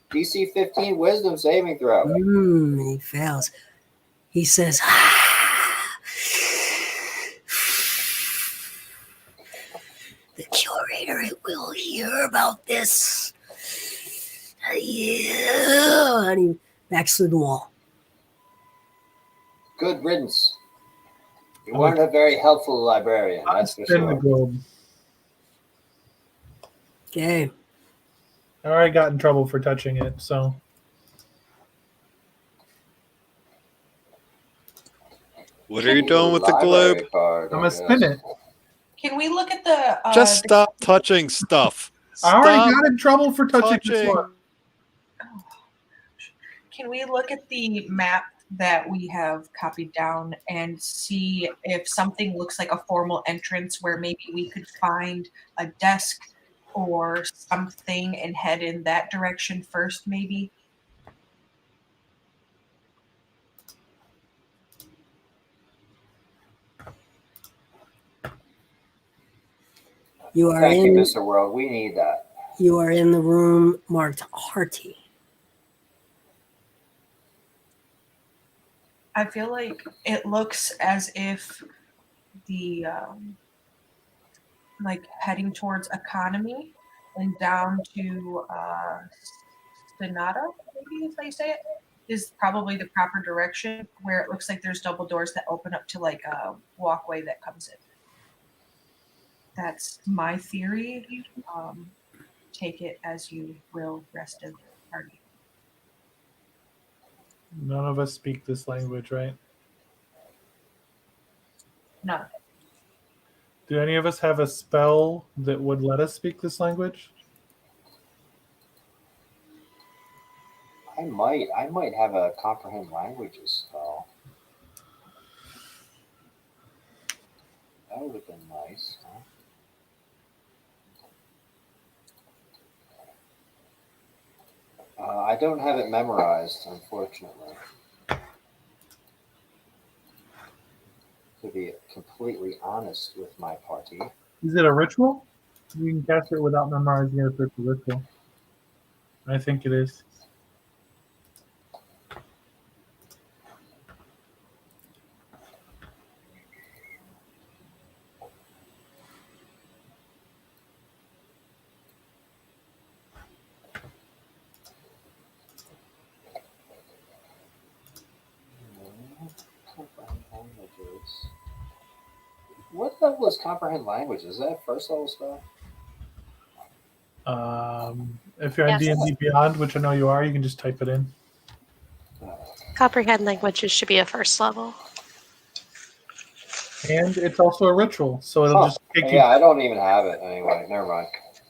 DC 15 wisdom saving throw. He fails. He says, the curator will hear about this. Yeah. And he backs through the wall. Good riddance. You weren't a very helpful librarian, that's for Spin the sure. globe. Okay. I already got in trouble for touching it, so. What are you doing with the globe? I'm going to spin it. Can we look at the... Just stop touching stuff. I already Stop got in trouble for touching this touching. one. Can we look at the map that we have copied down and see if something looks like a formal entrance where maybe we could find a desk or something and head in that direction first, maybe? You are Thank you, in. Mr. World. We need that. You are in the room marked Hearty. I feel like it looks as if the like heading towards economy and down to Sonata, maybe if I say it, is probably the proper direction, where it looks like there's double doors that open up to like a walkway that comes in. That's my theory. Take it as you will, rest of the party. None of us speak this language, right? No. Do any of us have a spell that would let us speak this language? I might have a comprehend languages spell. That would have been nice, huh? I don't have it memorized, unfortunately. To be completely honest with my party. Is it a ritual? You can cast it without memorizing it if it's a ritual. I think it is. Comprehend languages. What level is comprehend languages? Is that first level spell? If you're on Yes. D&D Beyond, which I know you are, you can just type it in. Comprehend languages should be a first level. And it's also a ritual, so it'll just kick Yeah, I don't even have it anyway. Never mind.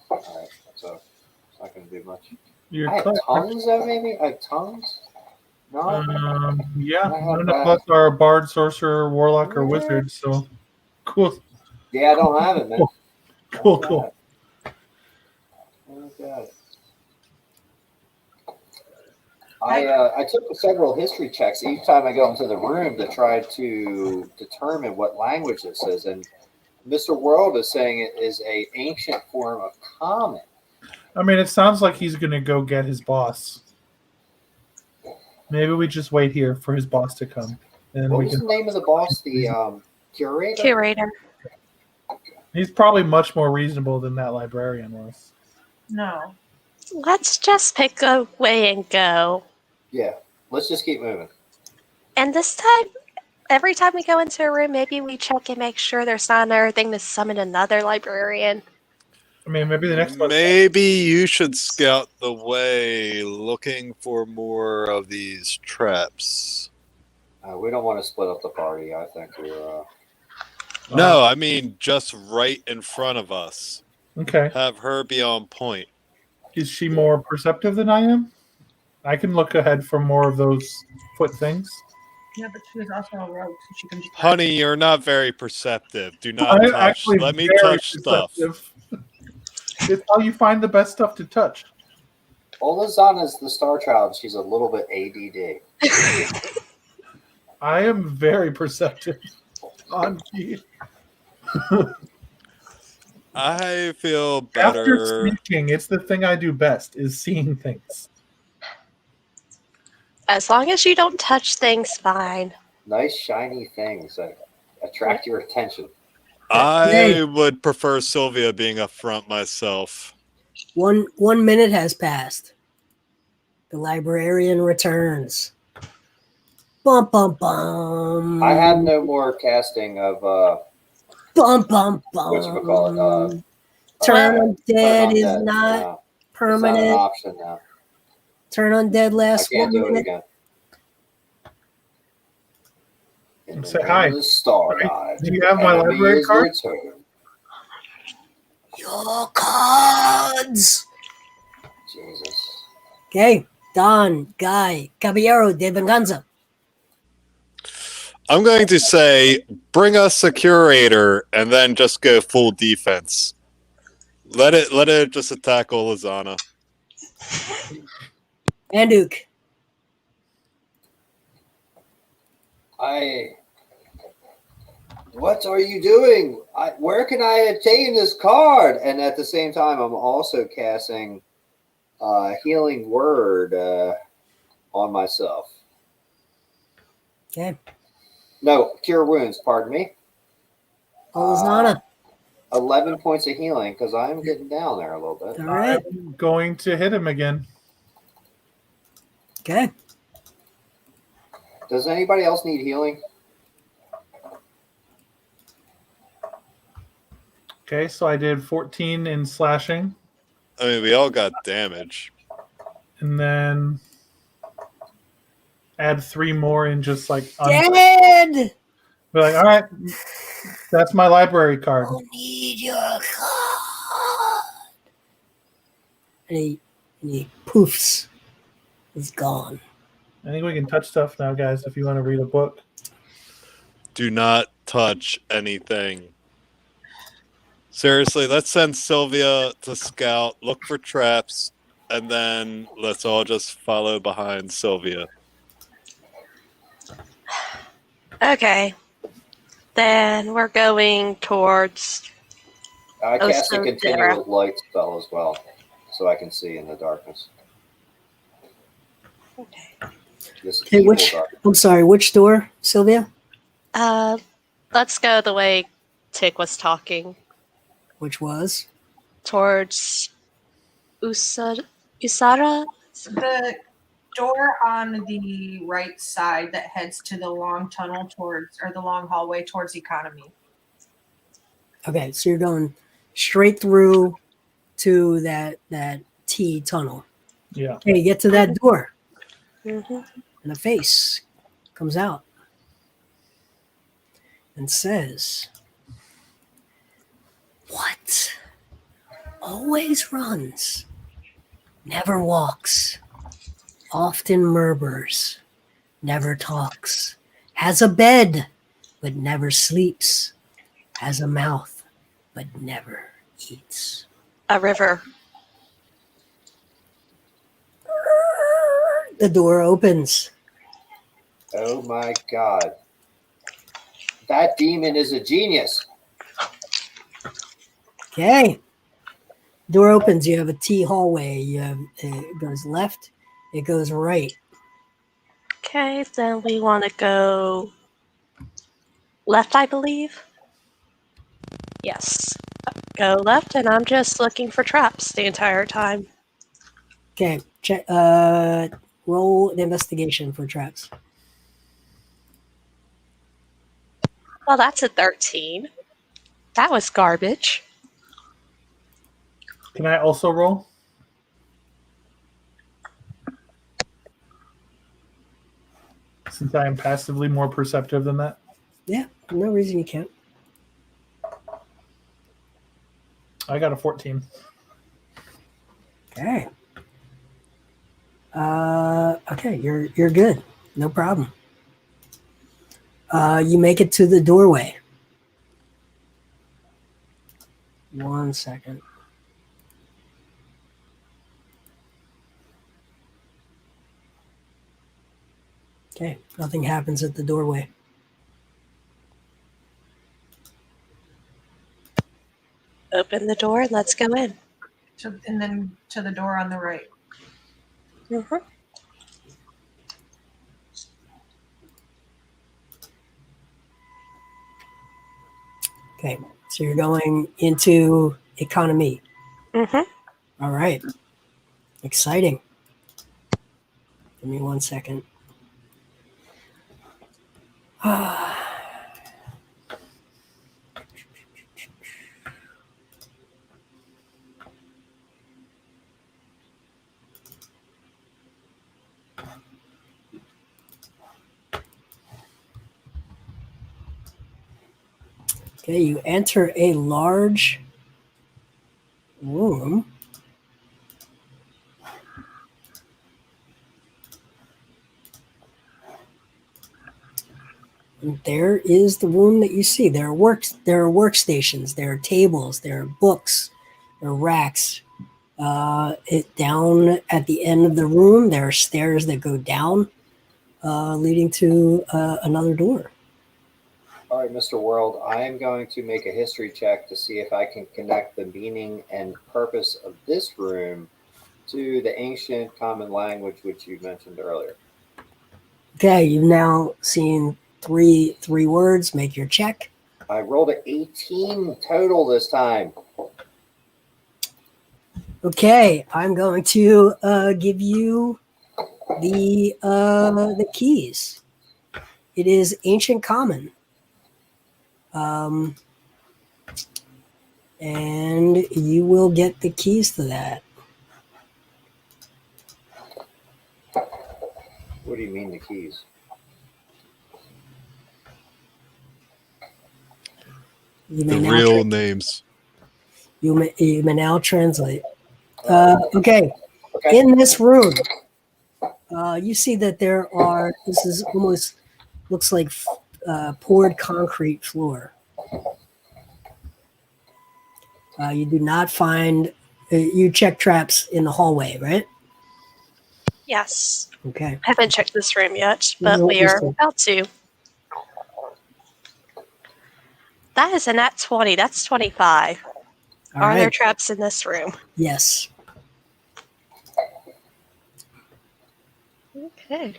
Alright, so it's not going to do much. your I have tongues, though, maybe? I have tongues? No? Yeah, I have none that. of us are a bard, sorcerer, warlock, or wizard, so cool. Yeah, I don't have it, man. Cool, I don't cool. got it. I don't got it. I took several history checks each time I go into the room to try to determine what language this is, and Mr. World is saying it is a ancient form of common. I mean, it sounds like he's going to go get his boss. Maybe we just wait here for his boss to come. And What we was can. the name of the boss? The curator? Curator. He's probably much more reasonable than that librarian was. No. Let's just pick a way and go. Yeah, let's just keep moving. And this time, every time we go into a room, maybe we check and make sure there's not another thing to summon another librarian. I mean, maybe the next one. Maybe you should scout the way looking for more of these traps. We don't want to split up the party. I think we're... No, I mean just right in front of us. Okay. Have her be on point. Is she more perceptive than I am? I can look ahead for more of those foot things. Yeah, but she was also a rogue, so she can just. Honey, you're not very perceptive. Do not I'm touch. actually Let me very touch stuff. perceptive. It's how you find the best stuff to touch. Olazana's the star child. She's a little bit ADD. I am very perceptive. On key. I feel After better. sneaking, it's the thing I do best, is seeing things. As long as you don't touch things, fine. Nice shiny things that attract your attention. I would prefer Sylvia being up front myself. 1 minute has passed. The librarian returns. Bum bum bum. I have no more casting of Bum bum bum. whatchamacallit, Turn Turn undead is Undead. not No, it's not an permanent. option now. Turn undead I lasts can't 1 do it minute. again. In the Say name hi. of the Star Right. God, Do you have my enemy library is card? returned. Your cards. Jesus. Okay. Don, Guy, Caballero de Venganza. I'm going to say, bring us a curator, and then just go full defense. Let it just attack Olazana. Anduk. What are you doing? Where can I obtain this card? And at the same time, I'm also casting Healing Word on myself. Okay. No, Cure Wounds, pardon me. Olazana. 11 points of healing, because I'm getting down there a little bit. All right. I'm going to hit him again. Okay. Does anybody else need healing? Okay, so I did 14 in slashing, I mean, we all got damage. and then add 3 more in just like... Dead. Be like, all right, that's my library card. I need your card. And he poofs. He's gone. I think we can touch stuff now, guys, if you want to read a book. Do not touch anything. Seriously, let's send Sylvia to scout, look for traps, and then let's all just follow behind Sylvia. Okay. Then we're going towards... I Oh, cast a so continual light spell as well, so I can see in the darkness. Okay. This Okay, evil which... darkness. I'm sorry, which door, Sylvia? Let's go the way Tick was talking. Which was? Towards Usara? The door on the right side that heads to the long tunnel towards, or the long hallway towards economy. Okay, so you're going straight through to that T tunnel. Yeah. Okay, you get to that door, Mm-hmm. and a face comes out and says, "What? Always runs, never walks, often murmurs, never talks, has a bed, but never sleeps, has a mouth, but never eats." A river. The door opens. Oh my god. That demon is a genius. Okay. Door opens. You have a T hallway. It goes left. It goes right. Okay, then we want to go left, I believe. Yes. Go left, and I'm just looking for traps the entire time. Okay. Check. Roll the investigation for traps. Well, that's a 13. That was garbage. Can I also roll? Since I am passively more perceptive than that. Yeah. No reason you can't. I got a 14. Okay. Okay. You're good. No problem. You make it to the doorway. 1 second. Okay, nothing happens at the doorway. Open the door and let's go in. And then to the door on the right. Mm-hmm. Okay, so you're going into economy. Mm-hmm. All right. Exciting. Give me 1 second. Okay, you enter a large room. And there is the room that you see. There are workstations, there are tables, there are books, there are racks. Down at the end of the room, there are stairs that go down, leading to another door. All right, Mr. World, I am going to make a history check to see if I can connect the meaning and purpose of this room to the ancient common language which you mentioned earlier. Okay, you've now seen three words. Make your check. I rolled an 18 total this time. Okay, I'm going to give you the keys. It is ancient common. And you will get the keys to that. What do you mean the keys? You The may now real names. you may now translate. Okay. Okay. In this room, you see that this is almost looks like poured concrete floor. You do not find, you check traps in the hallway, right? Yes. Okay. Haven't checked this room yet, but No, we are listen. about to. That is a nat 20. That's 25. All Are there right. traps in this room? Yes. Okay.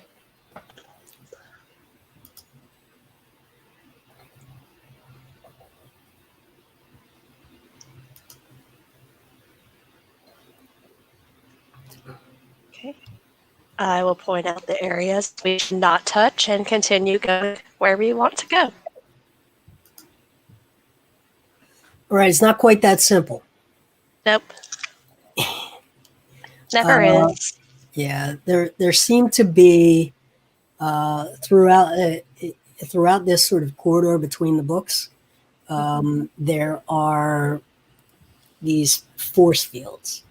Okay. I will point out the areas we should not touch and continue going where we want to go. All right. It's not quite that simple. Nope. Never is. Yeah. There seem to be throughout this sort of corridor between the books, there are these force fields,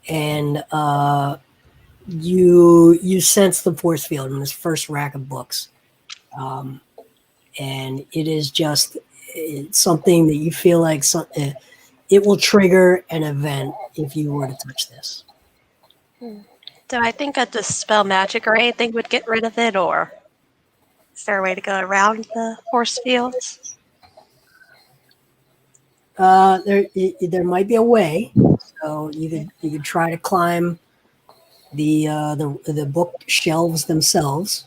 and you sense the force field in this first rack of books, and it is just something that you feel like it will trigger an event if you were to touch this. Do I think a dispel magic or anything would get rid of it, or is there a way to go around the force fields? There might be a way. So you could try to climb the bookshelves themselves,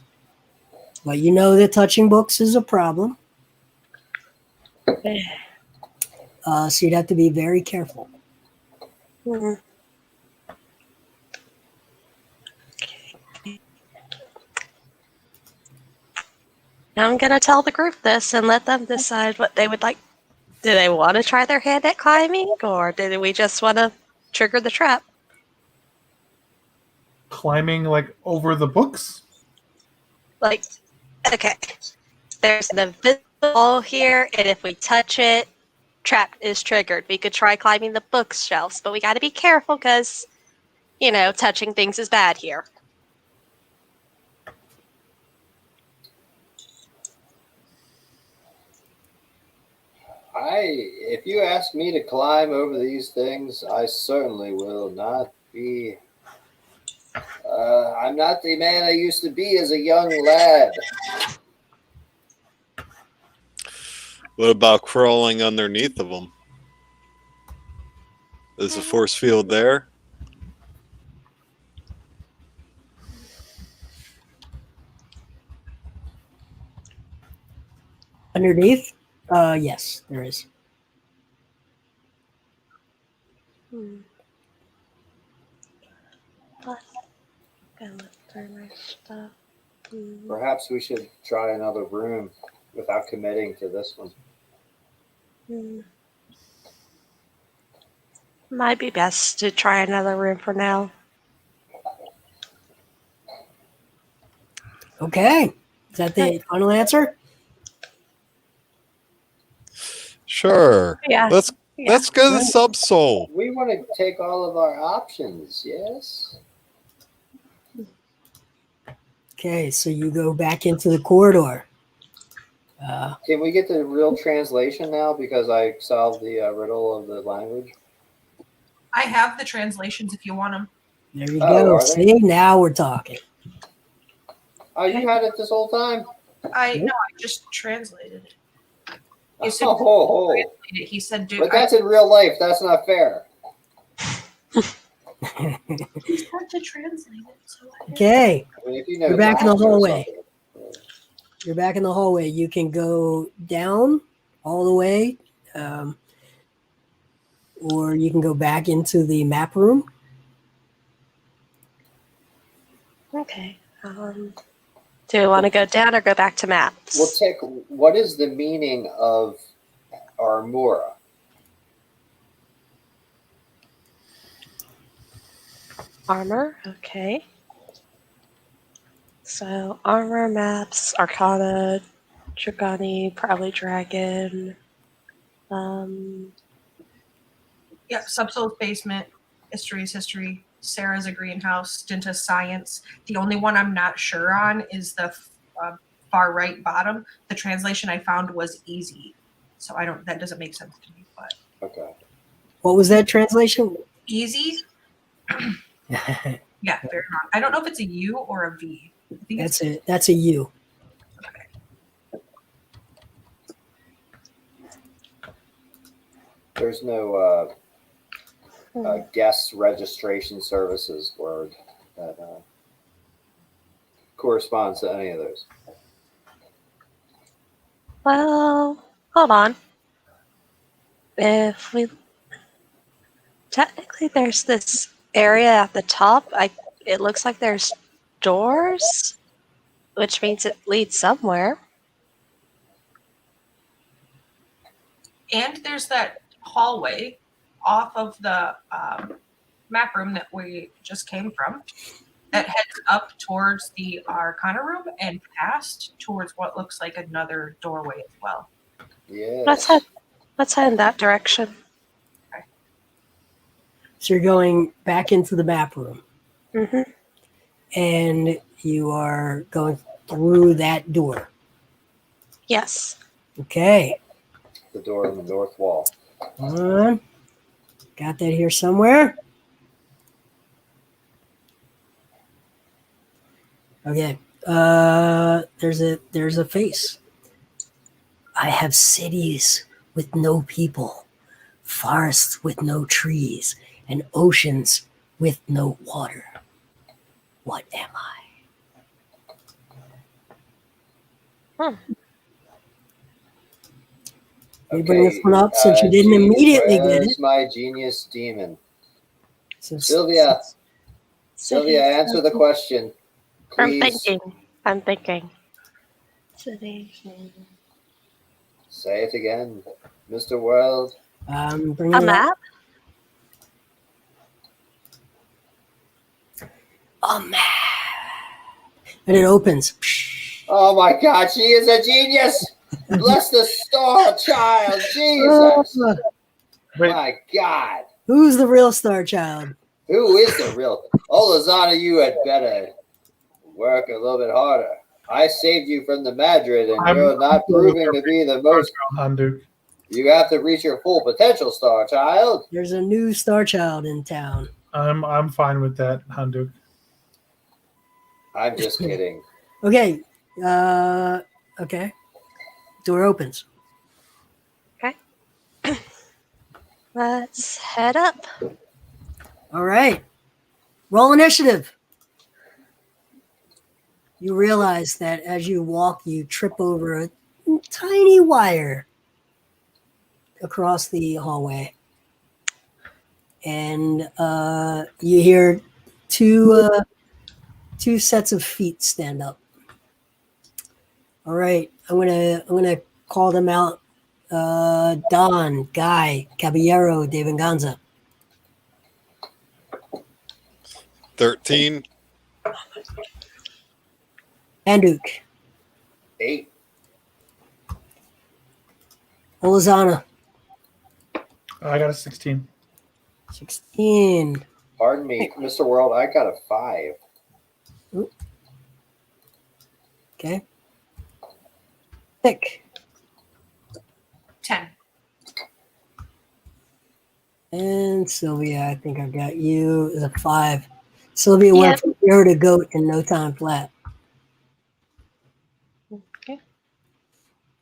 but you know that touching books is a problem. So you'd have to be very careful. Mhm. Now I'm gonna tell the group this and let them decide what they would like. Do they want to try their hand at climbing, or do we just want to trigger the trap? Climbing like over the books? Like, okay, there's an invisible wall here, and if we touch it, trap is triggered. We could try climbing the bookshelves, but we got to be careful because, touching things is bad here. If you ask me to climb over these things, I certainly will not be. I'm not the man I used to be as a young lad. What about crawling underneath of them? Is the force field there? Underneath? Yes, there is. Perhaps we should try another room without committing to this one. Might be best to try another room for now. Okay. Is that the final answer? Sure. Yeah. Let's go to the subsoul. We want to take all of our options, yes? Okay, so you go back into the corridor. Can we get the real translation now because I solved the riddle of the language? I have the translations if you want them. There you go. are they? See, now we're talking. Oh, you had it this whole time? I just translated it. You said Oh. translate it. He said, "Dude, But that's in real life. That's not fair. he said to translate it." So Okay, I mean, if you know you're back in the Latin or hallway. something. You're back in the hallway. You can go down all the way, or you can go back into the map room. Okay. Do we want to go down or go back to maps? Well, Tick, what is the meaning of Armura? Armor, okay. So armor, maps, Arcana, Dragoni, probably Dragon. Yep, Subsoul's basement, history is history. Sarah's a greenhouse, Dinta's science. The only one I'm not sure on is the far right bottom. The translation I found was easy, so that doesn't make sense to me. But Okay. What was that translation? easy, yeah, very wrong. I don't know if it's a U or a V. I think That's a U. There's no guest registration services word that corresponds to any of those. Well, hold on. If we technically there's this area at the top. It looks like there's doors, which means it leads somewhere. And there's that hallway off of the map room that we just came from that heads up towards the Arcana room and past towards what looks like another doorway as well. Yeah. Let's head in that direction. Okay. So you're going back into the map room. Mm-hmm. And you are going through that door. Yes. Okay. The door on the north wall. Hold on. Got that here somewhere. Okay. There's a face. I have cities with no people, forests with no trees, and oceans with no water. What am I? Let me bring this one up since you didn't genius, immediately get where's it. my genius demon? Since- Sylvia, answer the question, I'm please. thinking. Say it again, Mr. World. Bring A it up. map? A map. And it opens. Oh my God, she is a genius! Bless the star child, Jesus! Wait, My God, Who's the real star child? who is the real? Olazana, you had better work a little bit harder. I saved you from the Madrid, and you're not proving to be the most. Handuk. You have to reach your full potential, star child. There's a new star child in town. I'm fine with that, Handuk. I'm just kidding. Okay. Okay. Door opens. Let's head up. All right. Roll initiative. You realize that as you walk, you trip over a tiny wire across the hallway. And you hear two sets of feet stand up. All right. I'm gonna call them out. Don, Guy, Caballero, de Venganza. 13. Handuk, 8. Olazana, I got a 16. 16. Pardon me, Mr. World. I got a 5. Okay. Pick. 10. And Sylvia, I think I got you as a 5. Sylvia Yep. went from hero to goat in no time flat. Okay.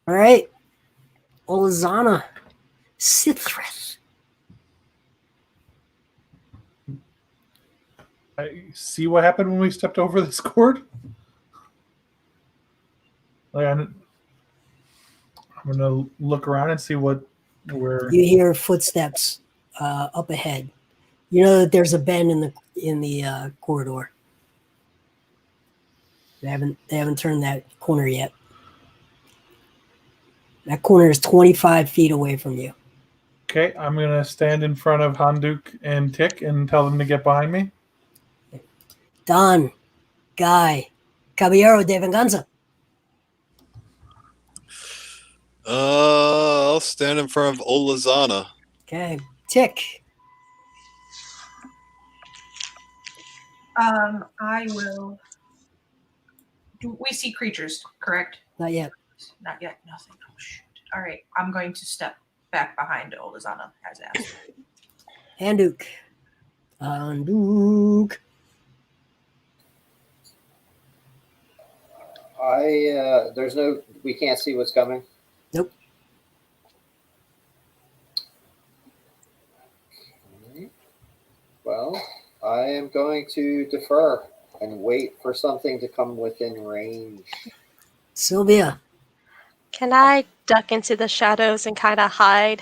All right. Olazana, Sithrith. I see what happened when we stepped over this cord. Like I'm gonna look around and see where. You hear footsteps up ahead. You know that there's a bend in the corridor. They haven't turned that corner yet. That corner is 25 feet away from you. Okay, I'm gonna stand in front of Handuk and Tick and tell them to get behind me. Don, Guy, Caballero de Venganza. I'll stand in front of Olazana. Okay. Tick. I will. Do we see creatures, correct? Not yet. Not yet. Nothing. Oh, shoot. All right. I'm going to step back behind Olazana as asked. Handuk. Handuk. There's no. We can't see what's coming. Nope. Okay. Well, I am going to defer and wait for something to come within range. Sylvia. Can I duck into the shadows and kind of hide?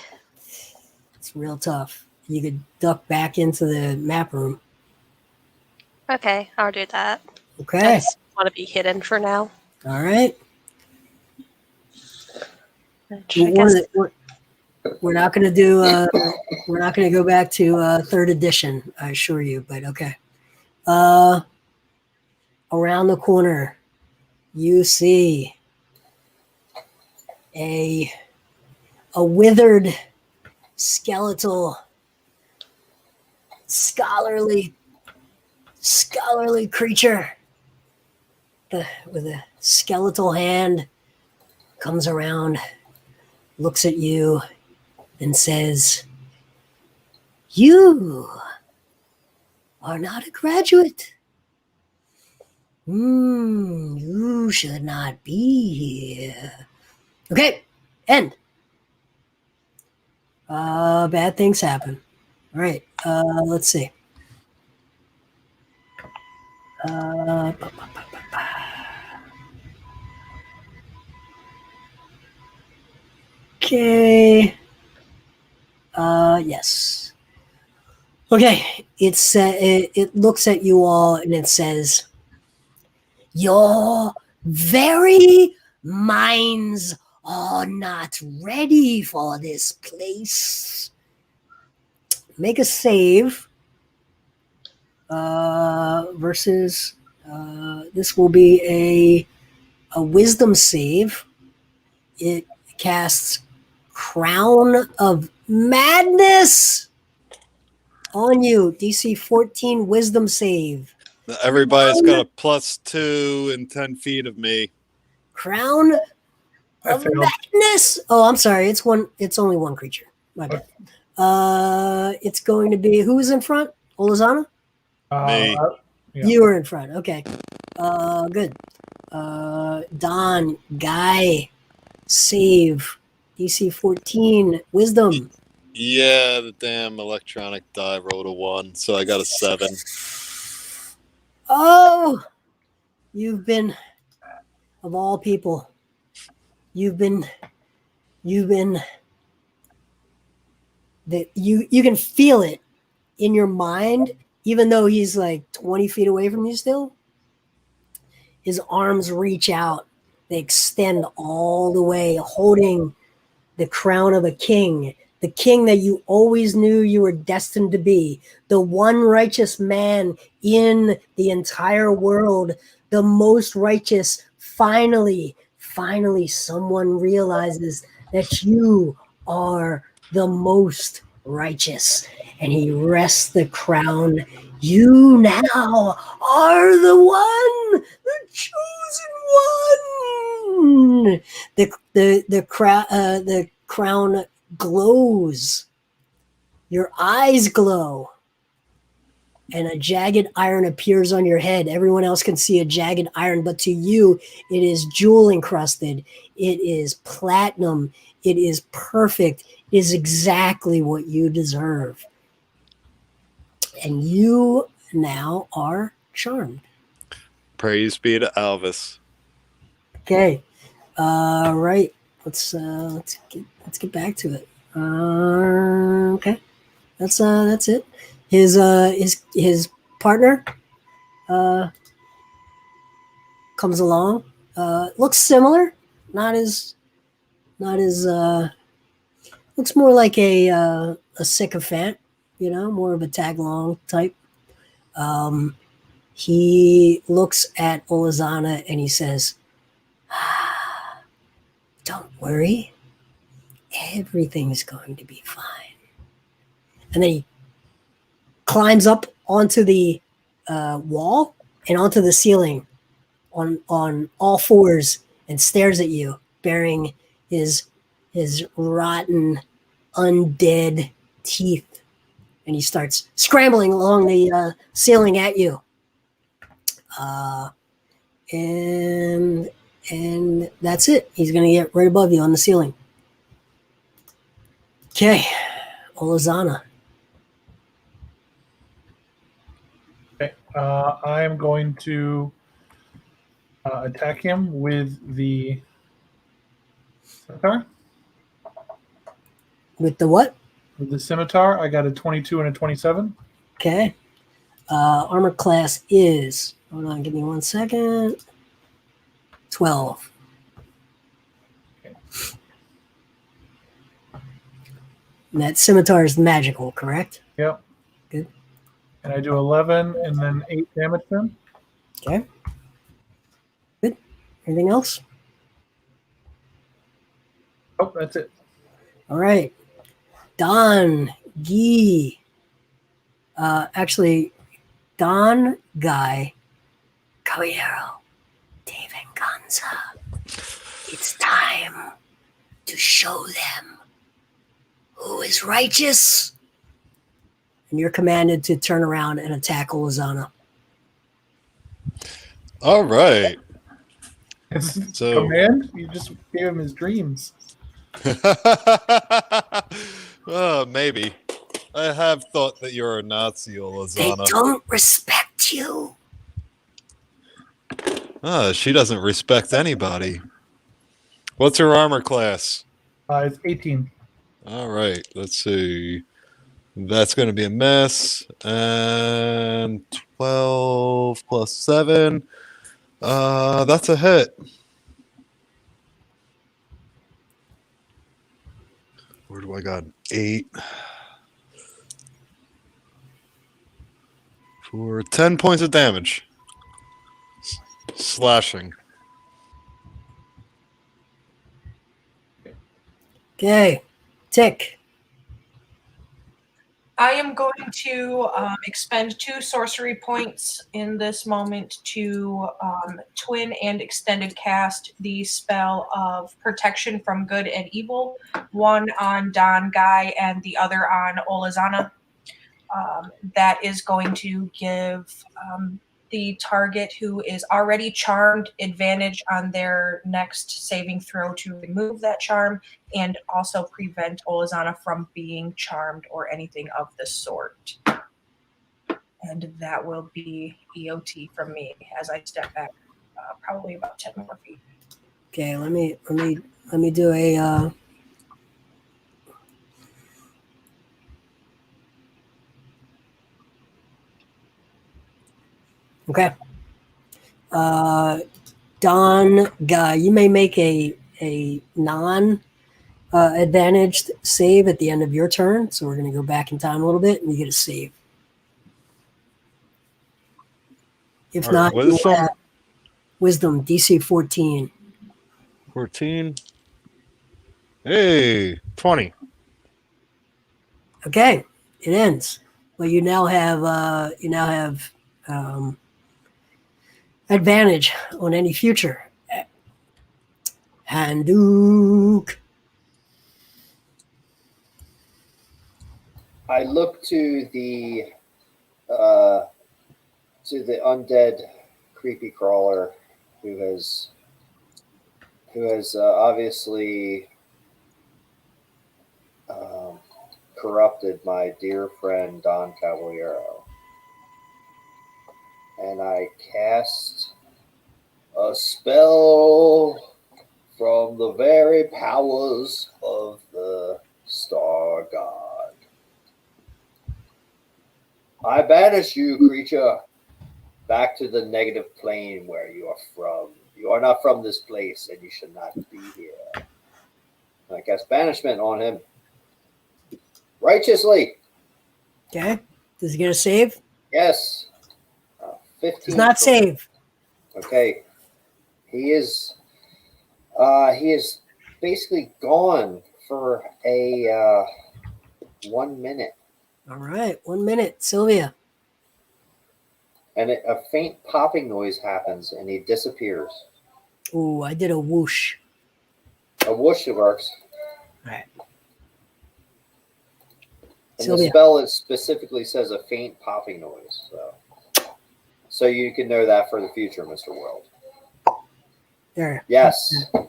It's real tough. You could duck back into the map room. Okay, I'll do that. I Okay. just want to be hidden for now. All right. Which I guess We're not going to do. We're not going to go back to third edition. I assure you. But okay. Around the corner, you see a withered, skeletal, scholarly creature with a skeletal hand comes around, looks at you, and says, "You are not a graduate. You should not be here. Okay, end. Bad things happen. All right, let's see. Okay. Yes. Okay. It looks at you all and it says, "Your very minds are not ready for this place. Make a save." Versus this will be a wisdom save. It casts Crown of Madness on you. DC 14 wisdom save. Everybody's got a +2 and 10 feet of me. Crown I of failed. Madness. Oh, I'm sorry. It's only one creature. My bad. It's going to be who's in front? Olazana? Me. Yeah. You are in front. Okay. Good. Don, Guy, save. DC 14, wisdom. Yeah, the damn electronic die rolled a 1, so I got a 7. Oh, you've been, of all people, you can feel it in your mind, even though he's like 20 feet away from you still. His arms reach out. They extend all the way, holding the crown of a king, the king that you always knew you were destined to be, the one righteous man in the entire world, the most righteous. Finally, someone realizes that you are the most righteous, and he rests the crown. You now are the one, the chosen one. The crown glows. Your eyes glow. And a jagged iron appears on your head. Everyone else can see a jagged iron, but to you, it is jewel encrusted. It is platinum. It is perfect. It is exactly what you deserve. And you now are charmed. Praise be to Alvis. Okay. Right. Let's get back to it. Okay. That's it. His partner comes along. Looks similar. Not as looks more like a sycophant, more of a tag along type. He looks at Olazana and he says, "Don't worry. Everything's going to be fine." And then he climbs up onto the wall and onto the ceiling on all fours and stares at you, bearing his rotten, undead teeth. And he starts scrambling along the ceiling at you. And that's it. He's going to get right above you on the ceiling. Okay, Olazana. Okay. I am going to attack him with the scimitar. With the what? With the scimitar, I got a 22 and a 27. Okay. Armor class is, hold on, give me 1 second. 12. Okay. And that scimitar is magical, correct? Yep. Good. And I do 11 and then 8 damage to him. Okay. Good. Anything else? Oh, that's it. All right. Don, Guy. Actually, Don, Guy, Caballero, Dave, and Gonza. It's time to show them who is righteous. And you're commanded to turn around and attack Olazana. All right. It's So- command? You just gave him his dreams. Maybe. I have thought that you're a Nazi, They Olazana. don't respect you. She doesn't respect anybody. What's her armor class? It's 18. All right, let's see. That's going to be a mess. And 12 plus 7. That's a hit. Where do I got? 8. For 10 points of damage. Slashing. Okay. Tick. I am going to expend 2 sorcery points in this moment to twin and extended cast the spell of protection from good and evil, one on Don Guy and the other on Olazana. That is going to give the target who is already charmed advantage on their next saving throw to remove that charm, and also prevent Olazana from being charmed or anything of the sort. And that will be EOT from me as I step back probably about 10 more feet. Okay, let me do a okay. Don Guy, you may make a non advantaged save at the end of your turn. So we're going to go back in time a little bit, and you get a save. If All right, not, you wisdom. have wisdom DC 14. 14. Hey, 20. Okay, it ends. Well, you now have advantage on any future. Handuk. I look to the undead creepy crawler who has obviously corrupted my dear friend Don Caballero, and I cast a spell from the very powers of the Star God. I banish you, creature, back to the negative plane where you are from. You are not from this place, and you should not be here. I cast banishment on him. Righteously. Okay. Does he get a save? Yes. 15. Does not save. Okay. He is basically gone for a 1 minute. All right. 1 minute. Sylvia. And a faint popping noise happens, and he disappears. Ooh, I did a whoosh. A whoosh works. All right. And Sylvia. the spell specifically says a faint popping noise. So you can know that for the future, Mr. World. There. Yes. Do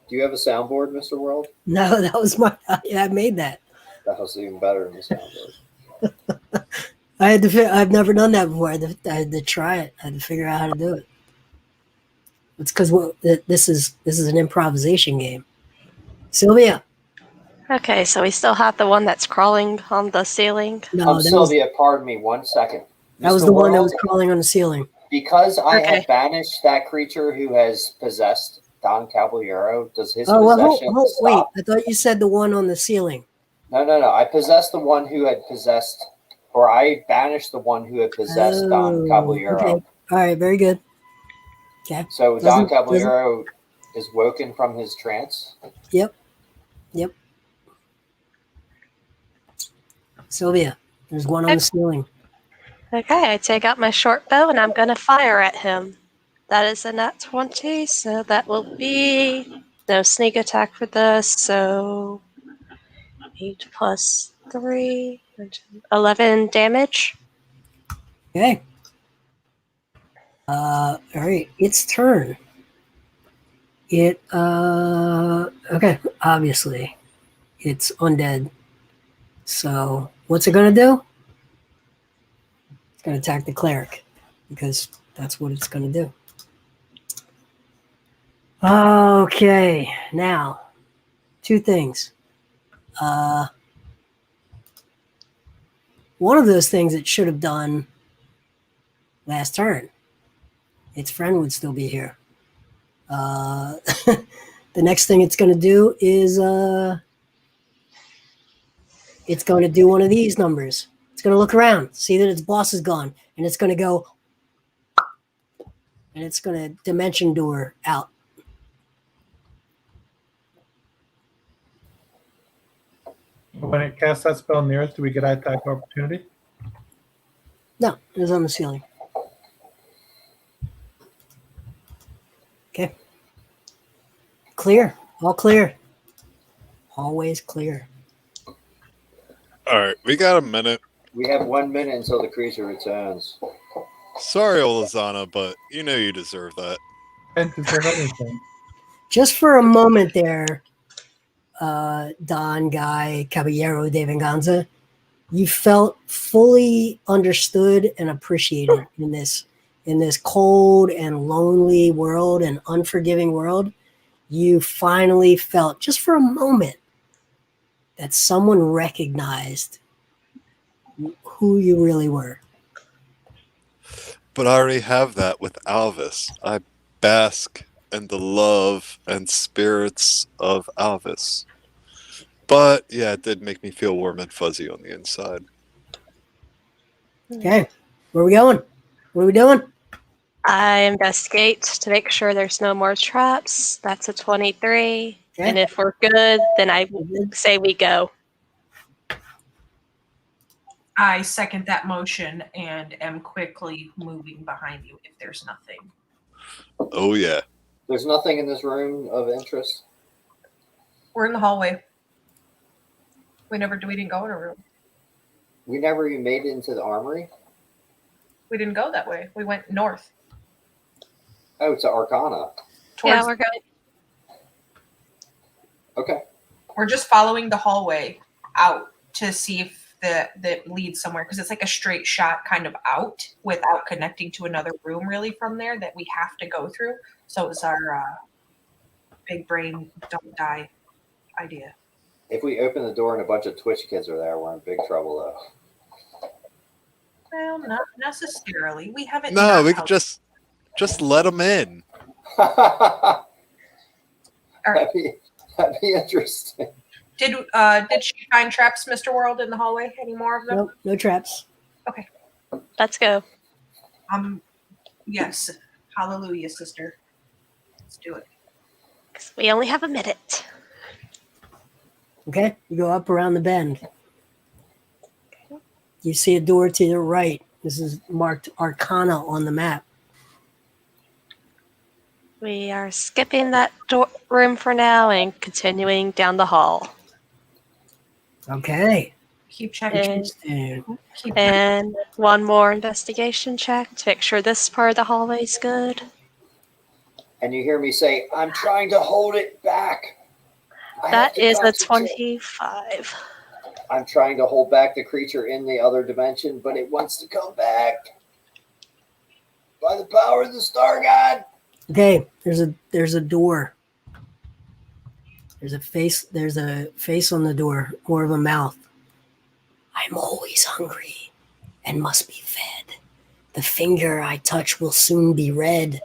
you have a soundboard, Mr. World? No, that was my. Yeah, I made that. That was even better than the soundboard. I had to. I've never done that before. I had to try it. I had to figure out how to do it. It's because this is an improvisation game. Sylvia. Okay, so we still have the one that's crawling on the ceiling. No, that Sylvia, pardon me 1 second. was Mr. the one that World, was crawling on the ceiling. because I Okay. have banished that creature who has possessed Don Caballero, does his Oh, well, possession wait. stop? I thought you said the one on the ceiling. No. I possessed the one who had possessed, or I banished the one who had possessed Don Caballero. Okay. All right. Very good. Okay. So Don Caballero is woken from his trance. Yep. Sylvia, there's one on the ceiling. Okay, I take out my short bow and I'm going to fire at him. That is a nat 20, so that will be no sneak attack for this. So 8 plus 3, 11 damage. Okay. All right, its turn. It okay, obviously it's undead. So what's it gonna do? It's gonna attack the cleric because that's what it's gonna do. Okay, now two things. One of those things it should have done last turn. Its friend would still be here. The next thing it's going to do is it's going to do one of these numbers. It's going to look around, see that its boss is gone, and it's going to go, and it's going to dimension door out. When it casts that spell near us, do we get attack opportunity? No, it was on the ceiling. Okay. Clear. All clear. Always clear. All right, we got a minute. We have 1 minute until the creature returns. Sorry, Olazana, but you know you deserve that. And deserve anything. Just for a moment there, Don Guy Caballero de Venganza, you felt fully understood and appreciated in this cold and lonely world and unforgiving world. You finally felt, just for a moment, that someone recognized who you really were. But I already have that with Alvis. I bask in the love and spirits of Alvis. But yeah, it did make me feel warm and fuzzy on the inside. Okay, where are we going? What are we doing? I investigate to make sure there's no more traps. That's a 23. Okay. And if we're good, then I say we go. I second that motion and am quickly moving behind you if there's nothing. Oh yeah. There's nothing in this room of interest. We're in the hallway. We didn't go in a room. We never even made it into the armory. We didn't go that way. We went north. Oh, to Arcana. Yeah, we're good. Okay. We're just following the hallway out to see if that leads somewhere, because it's like a straight shot kind of out without connecting to another room really from there that we have to go through. So it's our big brain don't die idea. If we open the door and a bunch of Twitch kids are there, we're in big trouble though. Well, not necessarily. We haven't. No, we could just let them in. All right. That'd be interesting. Did she find traps, Mr. World, in the hallway? Any more of them? Nope, no traps. Okay. Let's go. Yes. Hallelujah, sister. Let's do it. We only have a minute. Okay, you go up around the bend. You see a door to your right. This is marked Arcana on the map. We are skipping that room for now and continuing down the hall. Okay. Keep checking. And one more investigation check to make sure this part of the hallway is good. And you hear me say, I'm trying to hold it back. That is a 25. I'm trying to hold back the creature in the other dimension, but it wants to come back. By the power of the Star God. Okay, there's a door. There's a face on the door, more of a mouth. I'm always hungry and must be fed. The finger I touch will soon be red.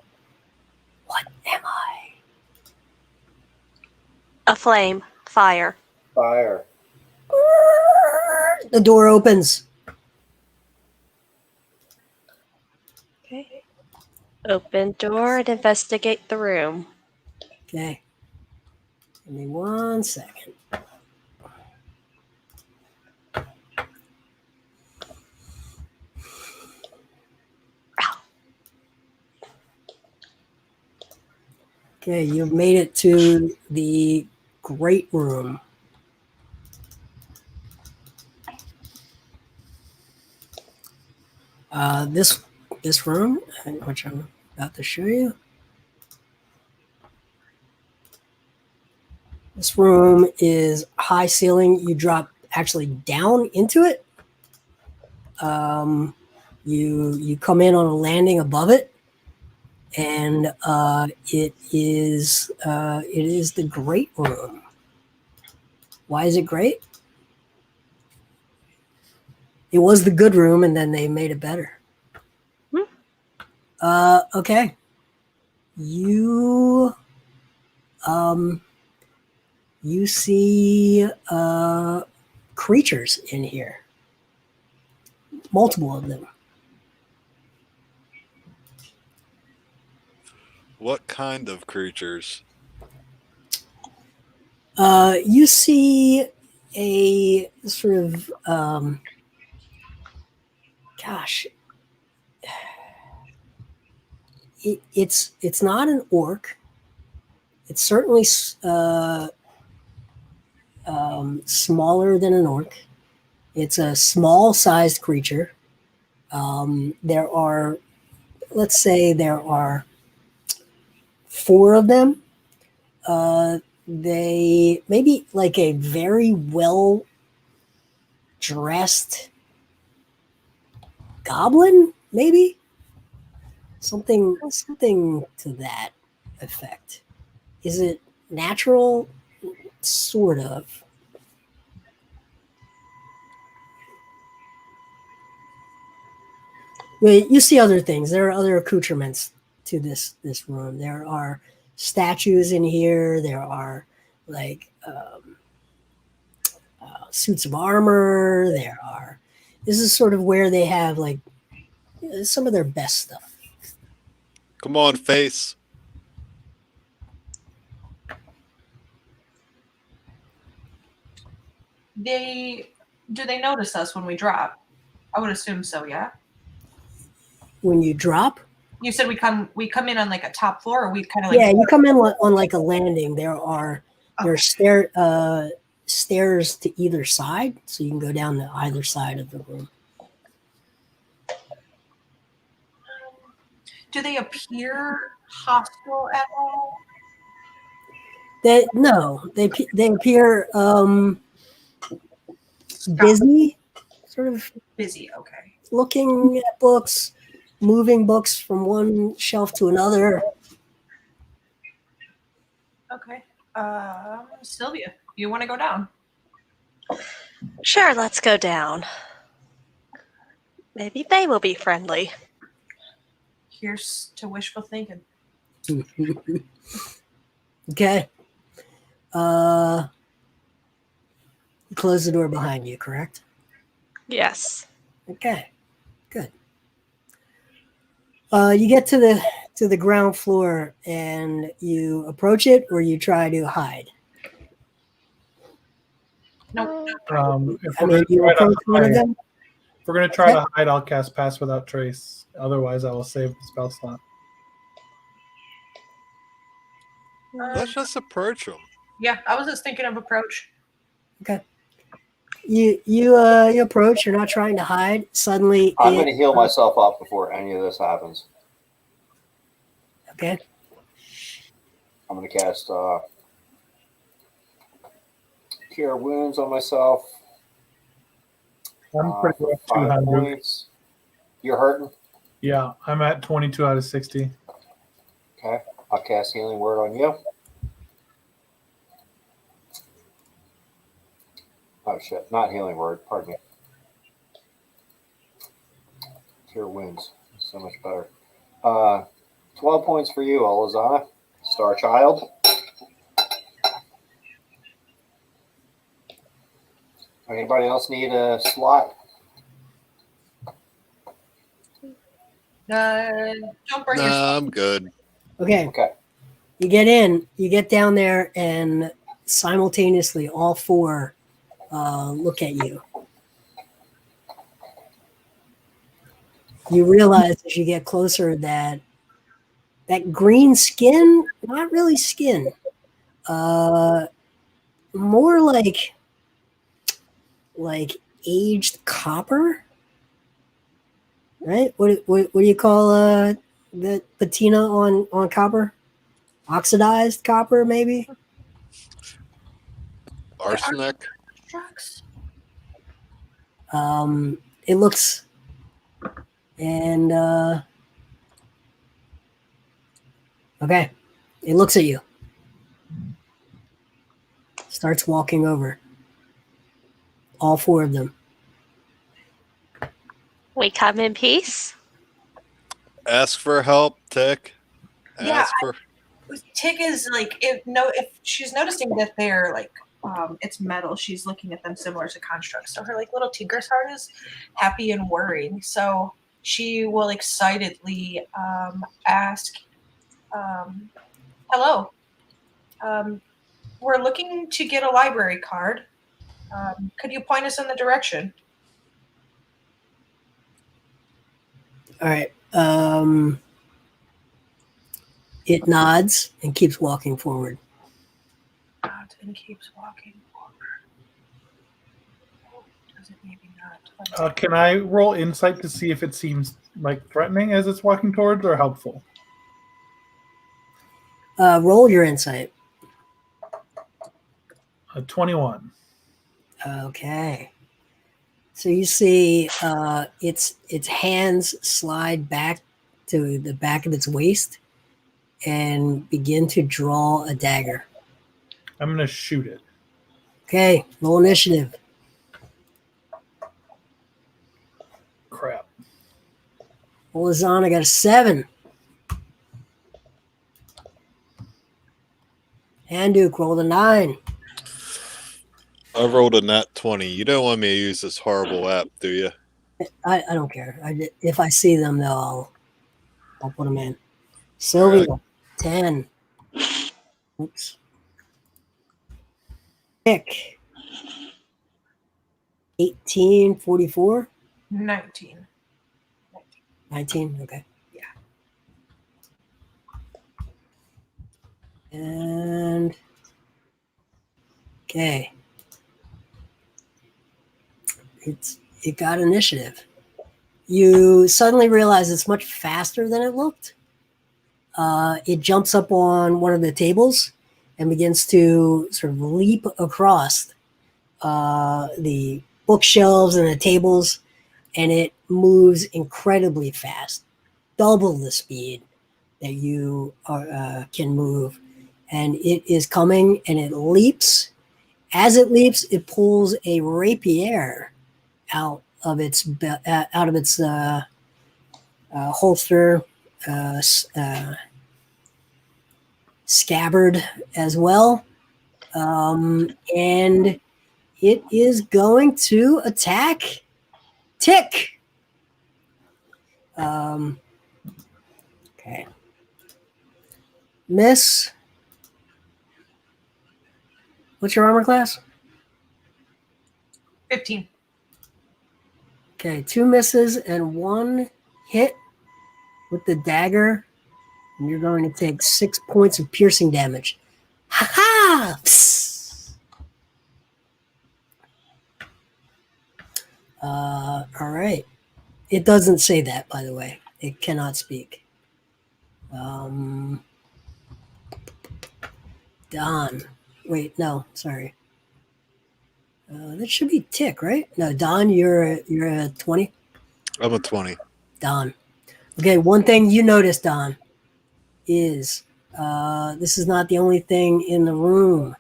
What am I? A flame. Fire. Fire. The door opens. Okay. Open door and investigate the room. Okay. Give me 1 second. Okay, you've made it to the great room. this room, which I'm about to show you. This room is high ceiling. You drop actually down into it. You come in on a landing above it, and it is the great room. Why is it great? It was the good room, and then they made it better. Okay. You see creatures in here. Multiple of them. What kind of creatures? You see a sort of it's not an orc. It's certainly smaller than an orc. It's a small-sized creature. There are, let's say, there are 4 of them. They maybe like a very well dressed goblin, maybe something to that effect. Is it natural? Sort of. Well, you see other things. There are other accoutrements to this room. There are statues in here. There are like suits of armor. This is sort of where they have like some of their best stuff. Come on, face. Do they notice us when we drop? I would assume so, yeah. When you drop, you said we come in on like a top floor, or we kind of like you come in on like a landing. There are stairs to either side, so you can go down to either side of the room. Do they appear hostile at all? They appear busy, sort of busy. Okay. Looking at books, moving books from one shelf to another. Okay. Sylvia, you want to go down? Sure, let's go down. Maybe they will be friendly. Here's to wishful thinking. Okay. You close the door behind you, correct? Yes. Okay. Good. You get to the ground floor and you approach it, or you try to hide. Nope. If we're going to try to hide, I'll cast Pass Without Trace. Otherwise, I will save the spell slot. Let's just approach them. Yeah, I was just thinking of approach. Okay. You approach. You're not trying to hide. Suddenly, I'm going to heal myself up before any of this happens. Okay. I'm going to cast Cure Wounds on myself. I'm pretty rough, 5 200. points. You're hurting? Yeah, I'm at 22 out of 60. Okay. I'll cast Healing Word on you. Oh, shit. Not Healing Word. Pardon me. Cure Wounds. So much better. 12 points for you, Olazana. Star Child. Anybody else need a slot? Don't burn your. I'm good. Okay. Okay. You get in. You get down there, and simultaneously, all 4 look at you. You realize as you get closer that green skin, not really skin, more like aged copper. right? What do you call the patina on copper? Oxidized copper, maybe. Arsenic. Shucks. It looks and okay, it looks at you. Starts walking over. All four of them. We come in peace. Ask for help, Tick. Yeah, Ask for. Tick is like if she's noticing that they're like it's metal, she's looking at them similar to constructs. So her like little tigress heart is happy and worried. So she will excitedly ask, "Hello, we're looking to get a library card. Could you point us in the direction?" All right. It nods and keeps walking forward. Nods and keeps walking forward. Does it maybe not? Can I roll insight to see if it seems like threatening as it's walking towards, or helpful? Roll your insight. 21. Okay. So you see its hands slide back to the back of its waist and begin to draw a dagger. I'm going to shoot it. Okay, roll initiative. Crap. Olazana got a 7. Handuk rolled a 9. I rolled a nat 20. You don't want me to use this horrible app, do you? I don't care. If I see them, though, I'll put them in. Sylvia, 10. Oops. Nick, 18, 44. 19. 19, okay. Yeah. And okay. It got initiative. You suddenly realize it's much faster than it looked. It jumps up on one of the tables and begins to sort of leap across the bookshelves and the tables, and it moves incredibly fast, double the speed that you can move. And it is coming, and it leaps. As it leaps, it pulls a rapier out of its holster, scabbard as well, and it is going to attack Tick. Okay. Miss. What's your armor class? 15. Okay, 2 misses and 1 hit with the dagger, and you're going to take 6 points of piercing damage. Ha ha! All right. It doesn't say that, by the way. It cannot speak. Don. Wait, no, sorry. That should be Tick, right? No, Don, you're a 20. I'm a 20. Don. Okay, one thing you notice, Don, is this is not the only thing in the room.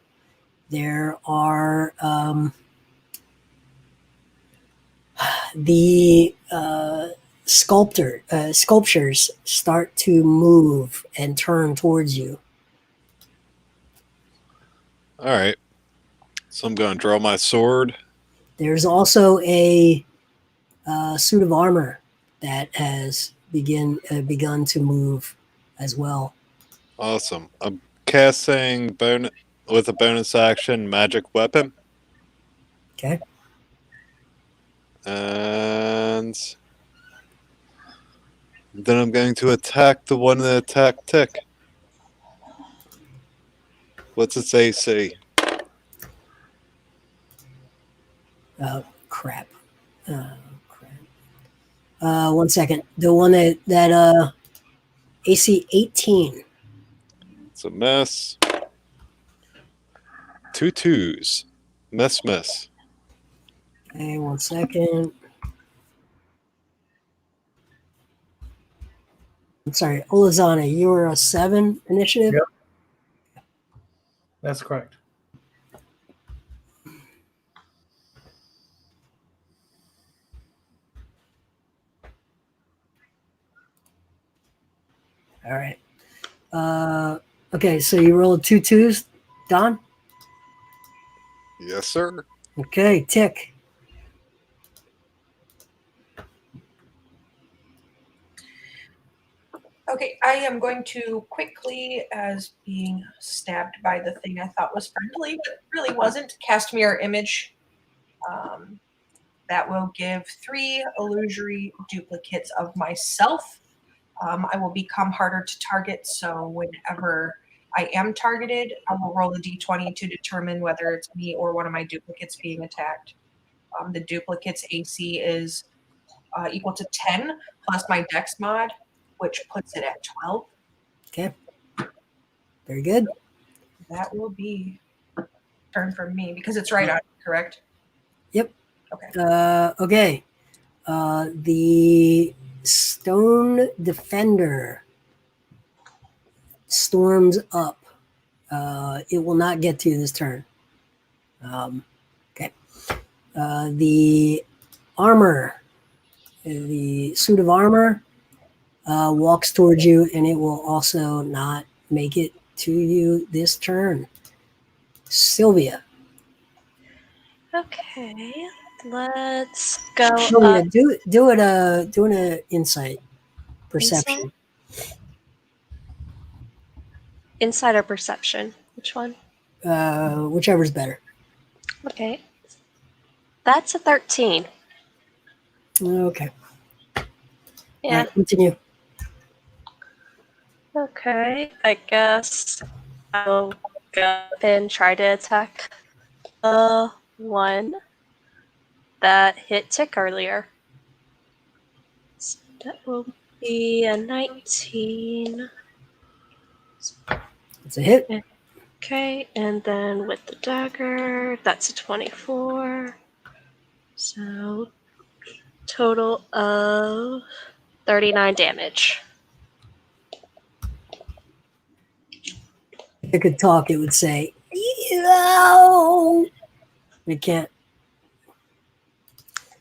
There are the sculptures start to move and turn towards you. All right. So I'm going to draw my sword. There's also a suit of armor that has begun to move as well. Awesome. I'm casting with a bonus action magic weapon. Okay. And then I'm going to attack the one that attacked Tick. What's its AC? Oh, crap. 1 second. The one that AC 18. It's a mess. 2 2s. Mess. Okay, 1 second. I'm sorry, Olazana, you were a 7 initiative? Yep. That's correct. All right. Okay, so you rolled 2 2s, Don? Yes, sir. Okay, Tick. Okay, I am going to quickly, as being stabbed by the thing I thought was friendly, but really wasn't, cast Mirror Image. That will give 3 illusory duplicates of myself. I will become harder to target, so whenever I am targeted, I will roll a d20 to determine whether it's me or one of my duplicates being attacked. The duplicate's AC is equal to 10 plus my dex mod, which puts it at 12. Okay. Very good. That will be turn for me because it's right on, correct? Yep. Okay. Okay. The Stone Defender storms up. It will not get to you this turn. Okay. The armor, the suit of armor, walks towards you, and it will also not make it to you this turn. Sylvia. Okay, let's go Sylvia, up. do an insight perception. Insight or perception? Which one? Whichever's better. Okay. That's a 13. Okay. All Yeah. right, continue. Okay. I guess I'll go up and try to attack the one that hit Tick earlier. So that will be a 19. It's a hit. Okay, and then with the dagger, that's a 24. So total of 39 damage. If it could talk, it would say, "Ew." It can't.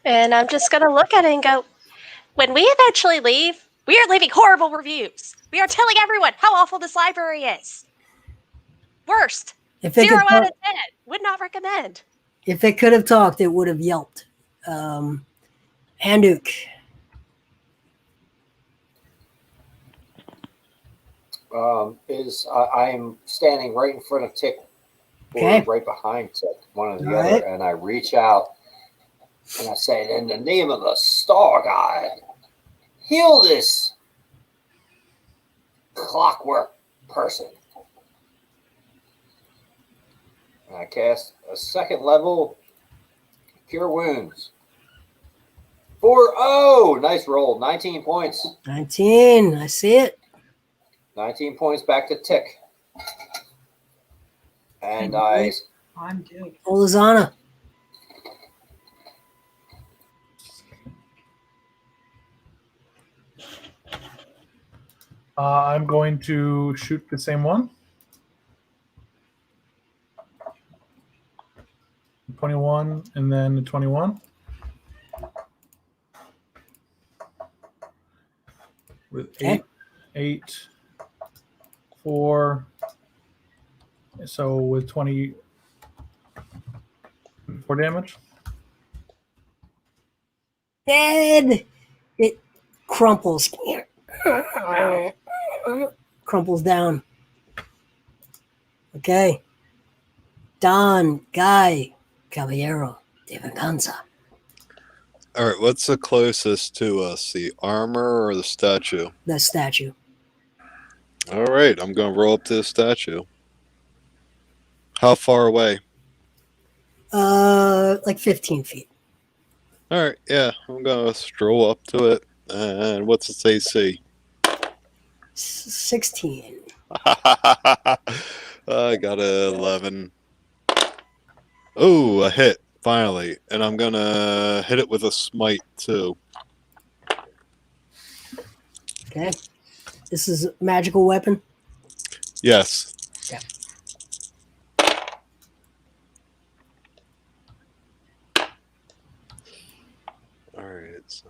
And I'm just going to look at it and go, when we eventually leave, we are leaving horrible reviews. We are telling everyone how awful this library is. Worst. If it 0 could out talk, of 10. Would not recommend. if it could have talked, it would have yelped. Handuk. I'm standing right in front of Tick, or Okay. right behind Tick, one or the All other, right. and I reach out and I say, "In the name of the Star God, heal this clockwork person." And I cast a 2nd level Cure Wounds. 4-0. Nice roll. 19 points. 19. I see it. 19 points back to Tick. And I I'm due. Olazana. I'm going to shoot the same one. 21 and then the 21. With Okay. 8, 4. So with 24 damage. Dead. It crumples. Crumples down. Okay. Don, Guy, Caballero, de Venganza. All right, what's the closest to us, the armor or the statue? The statue. All right, I'm going to roll up to the statue. How far away? Like 15 feet. All right, yeah, I'm going to stroll up to it. And what's its AC? 16. I got a 11. Oh, a hit, finally. And I'm going to hit it with a smite, too. Okay. This is a magical weapon. Yes. Yeah. All right. So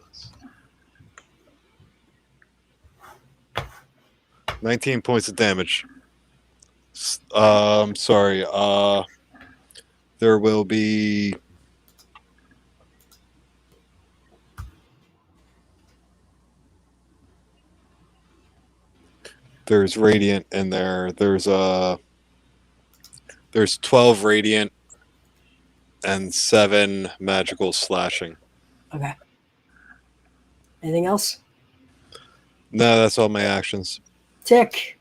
19 points of damage. Sorry. There will be... There's radiant in there. There's 12 radiant and 7 magical slashing. Okay. Anything else? No, that's all my actions. Tick.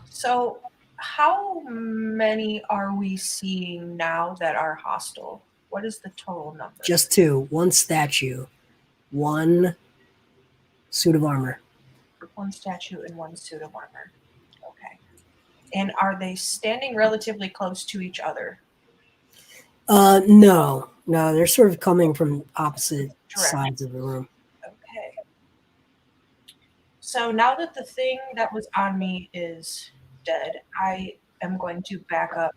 So, how many are we seeing now that are hostile? What is the total number? Just 2. 1 statue. 1 suit of armor. 1 statue and 1 suit of armor. Okay. And are they standing relatively close to each other? No. No, they're sort of coming from opposite Correct. sides of the room. Okay. So now that the thing that was on me is dead, I am going to back up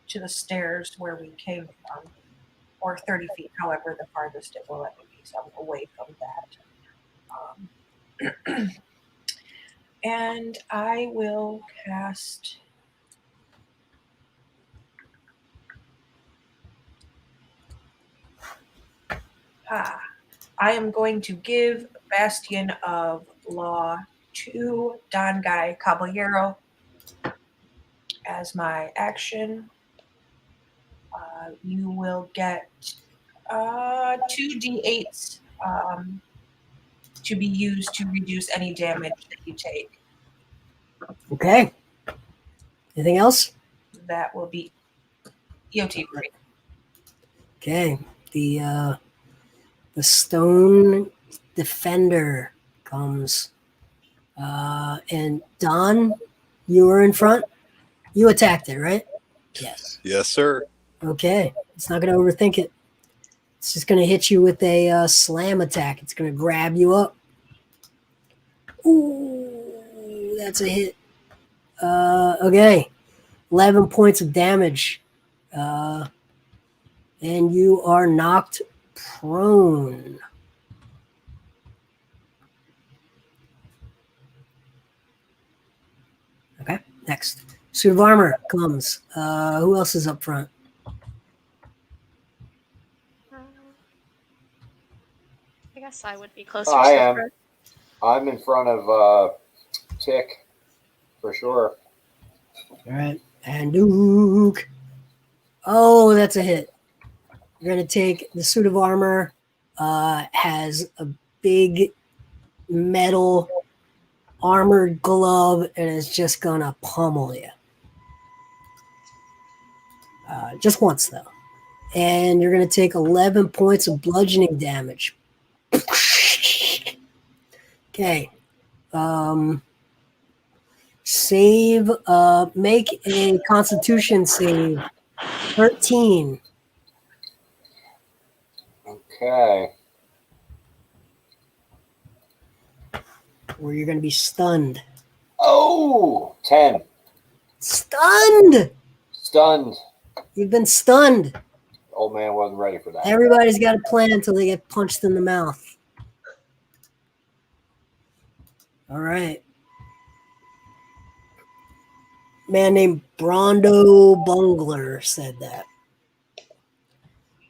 to the stairs where we came from, or 30 feet, however the farthest it will let me be, so I'm away from that. And I will cast... I am going to give Bastion of Law to Don Guy Caballero as my action. You will get 2 d8s to be used to reduce any damage that you take. Okay. Anything else? That will be EOT break. Okay. The stone defender comes. And Don, you were in front. You attacked it, right? Yes. Yes, sir. Okay. It's not going to overthink it. It's just going to hit you with a slam attack. It's going to grab you up. Ooh, that's a hit. Okay. 11 points of damage. And you are knocked prone. Okay, next. Suit of armor comes. Who else is up front? I guess I would be closer I to the am. front. I'm in front of Tick for sure. All right, and Duke. Oh, that's a hit. You're going to take the suit of armor, has a big metal armored glove, and is just going to pummel you. Just once, though. And you're going to take 11 points of bludgeoning damage. Okay. Save. Make a Constitution save. 13. Okay. Or you're going to be stunned. Oh, 10. Stunned! Stunned. You've been stunned. Old man wasn't ready for that. Everybody's got a plan until they get punched in the mouth. All right. Man named Brondo Bungler said that.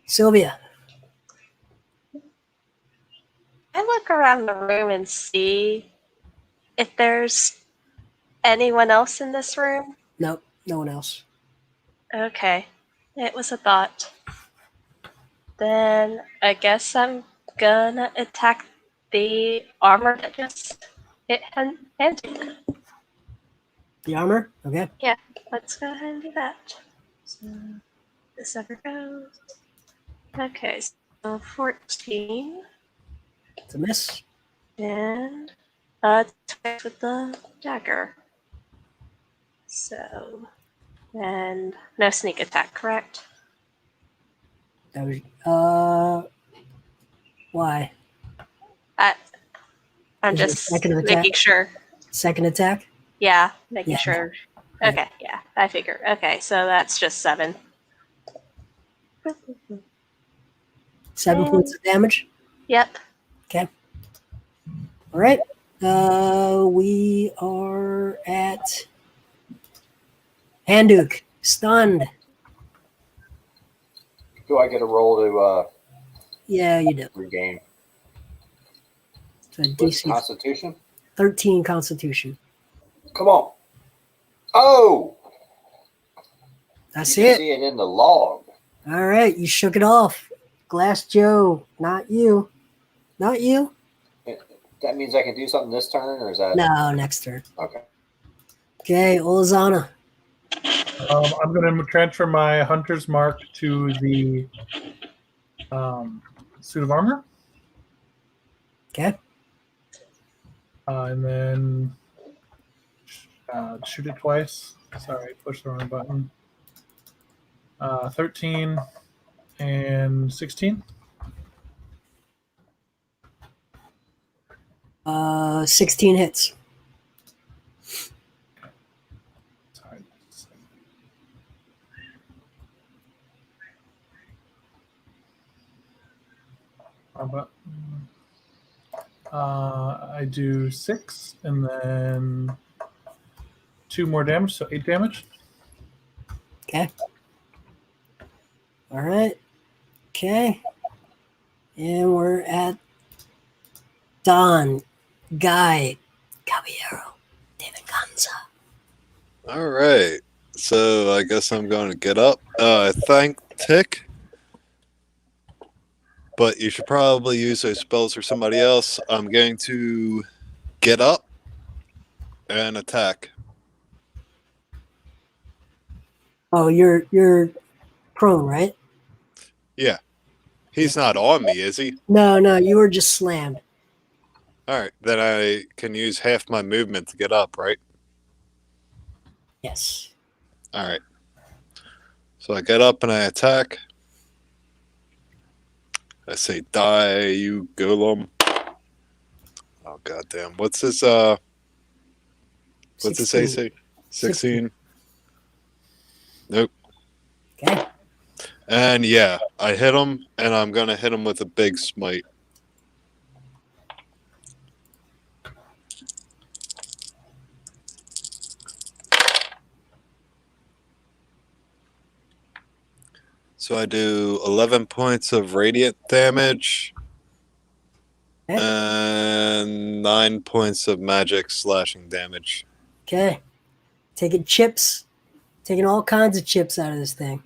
Sylvia. I look around the room and see if there's anyone else in this room. Nope, no one else. Okay, it was a thought. Then I guess I'm gonna attack the armor that just hit handed. The armor? Okay. Yeah, let's go ahead and do that. So this ever goes. Okay, so 14 It's a miss. and twice with the dagger. So, and no sneak attack, correct? That was why? I'm Is it a just second attack? making sure. Second attack? Yeah, making Yeah. sure. Yeah. Okay, yeah, I figure. Okay, so that's just 7. 7 points of damage. Yep. Okay. All right. We are at Handuk, stunned. Do I get a roll to Yeah, you do. regain? So What's DC Constitution? 13 Constitution. Come on. Oh! That's You can it. see it in the log. All right, you shook it off. Glass Joe, not you. Not you. That means I can do something this turn, or is that No, next turn. okay? Okay, Olazana. I'm going to transfer my hunter's mark to the suit of armor. Okay. And then shoot it twice. Sorry, pushed the wrong button. 13 and 16. 16 hits. Sorry. I do 6 and then 2 more damage, so 8 damage. Okay. All right. Okay. And we're at Don, Guy, Caballero, de Venganza. All right. So I guess I'm going to get up. Thank Tick. But you should probably use those spells for somebody else. I'm going to get up and attack. Oh, you're prone, right? Yeah. He's not on me, is he? No, you were just slammed. All right. Then I can use half my movement to get up, right? Yes. All right. So I get up and I attack. I say, die, you golem. Oh, goddamn. What's this, what's this 16. AC? 16? Nope. Okay. And yeah, I hit him, and I'm going to hit him with a big smite. So I do 11 points of radiant damage Okay. and 9 points of magic slashing damage. Okay. Taking chips. Taking all kinds of chips out of this thing.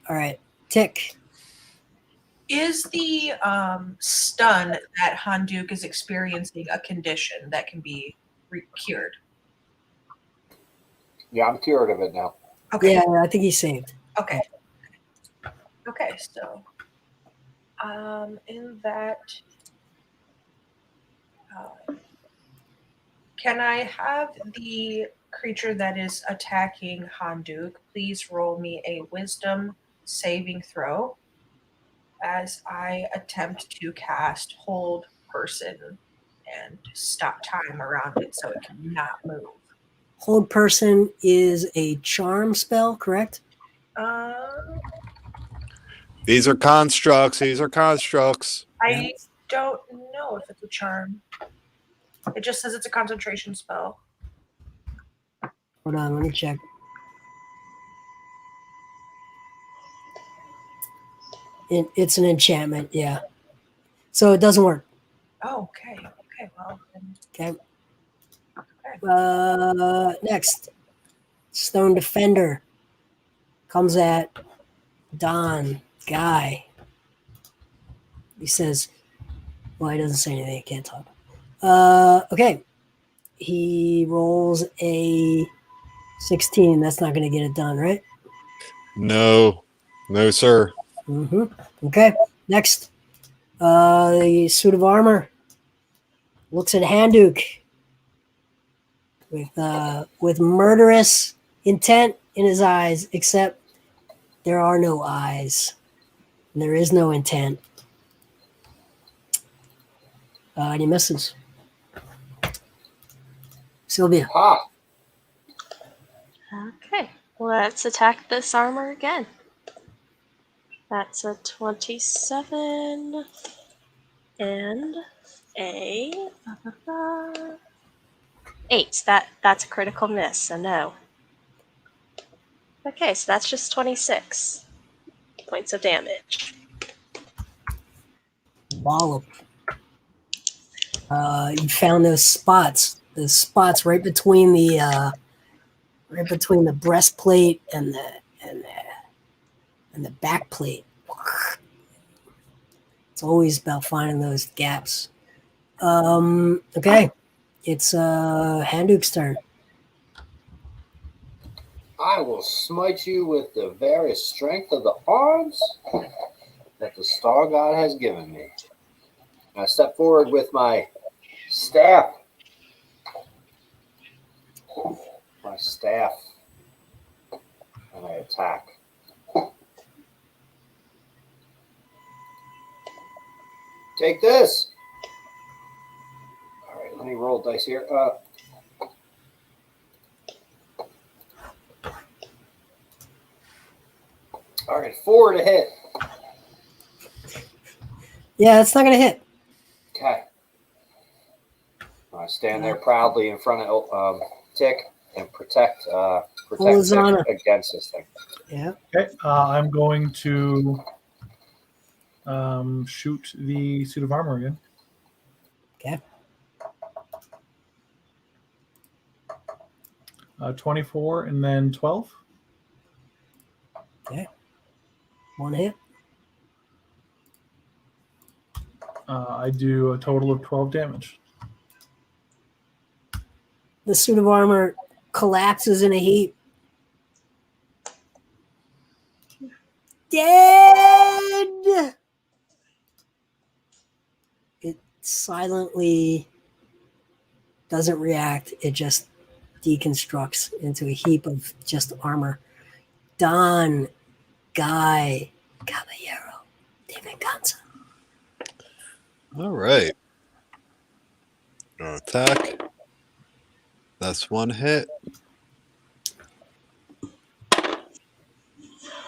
All right. Tick. Is the stun that Handuk is experiencing a condition that can be cured? Yeah, I'm cured of it now. Okay. Yeah, I think he's saved. Okay. Okay, so in that, can I have the creature that is attacking Handuk please roll me a wisdom saving throw as I attempt to cast Hold Person and stop time around it so it cannot move. Hold Person is a charm spell, correct? These are constructs. These are constructs. I don't know if it's a charm. It just says it's a concentration spell. Hold on, let me check. It's an enchantment, yeah. So it doesn't work. Oh, okay. Okay, well then. Okay. Okay. Next, Stone Defender comes at Don Guy. He says, well, he doesn't say anything. He can't talk. Okay. He rolls a 16. That's not going to get it done, right? No. No, sir. Okay, next. The suit of armor looks at Handuk with murderous intent in his eyes, except there are no eyes. And there is no intent. And he misses. Sylvia. Ha! Okay, let's attack this armor again. That's a 27 and a 8. That's a critical miss, so no. Okay, so that's just 26 points of damage. Wallop. You found those spots right between the breastplate and the back plate. It's always about finding those gaps. Okay, it's Handuk's turn. I will smite you with the very strength of the arms that the Star God has given me. I step forward with my staff. And I attack. Take this. All right, let me roll dice here. All right, 4 to hit. Yeah, it's not going to hit. Okay. I stand there proudly in front of Tick and protect Olazana. Tick against this thing. Yeah. Okay, I'm going to shoot the suit of armor again. Okay. 24 and then 12. Okay. 1 hit. I do a total of 12 damage. The suit of armor collapses in a heap. Dead! It silently doesn't react. It just deconstructs into a heap of just armor. Don Guy Caballero de Venganza. All right. Gonna attack. That's 1 hit.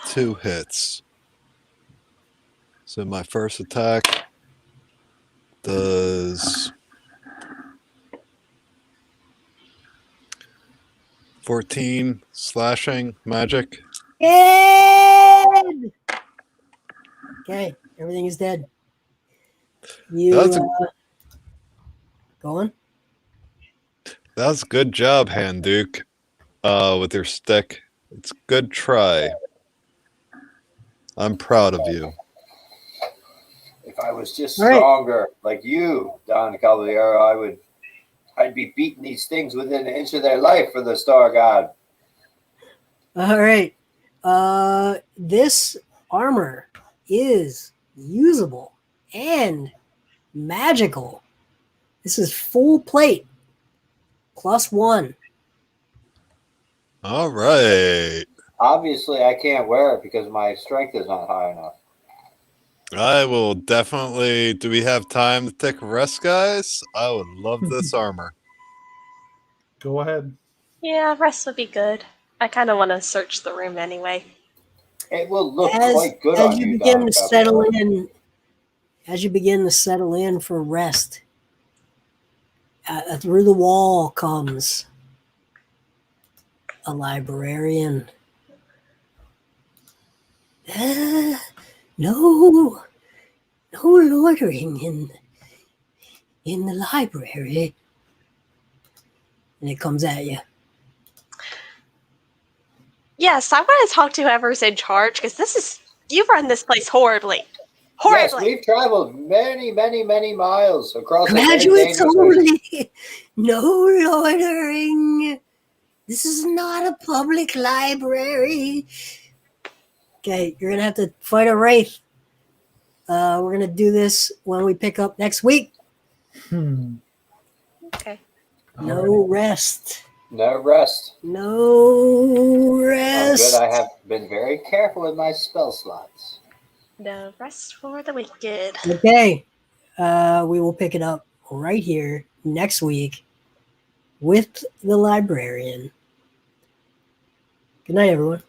2 hits. So my first attack does 14 slashing magic. Dead! Okay, everything is dead. You go on. That's a good job, Handuk, with your stick. It's a good try. I'm proud of you. If I was just All right. stronger like you, Don Caballero, I'd be beating these things within an inch of their life for the Star God. All right. This armor is usable and magical. This is full plate. +1. All right. Obviously, I can't wear it because my strength is not high enough. I will definitely. Do we have time to take a rest, guys? I would love this armor. Go ahead. Yeah, rest would be good. I kind of want to search the room anyway. It will look As quite good as on you you, begin Don to settle Caballero. in, as you begin to settle in for rest, through the wall comes a librarian. No loitering in the library. And it comes at you. Yes, I want to talk to whoever's in charge because you've run this place horribly. Yes, Horribly. we've traveled many, many, many miles across the Graduates very dangerous only. No loitering. This is not a public library. Okay, you're gonna have to fight a wraith. We're gonna do this when we pick up next week. Okay. No Alrighty. rest. No rest. No I'm rest. good. I have been very careful with my spell slots. No rest for the wicked. Okay. We will pick it up right here next week with the librarian. Good night, everyone.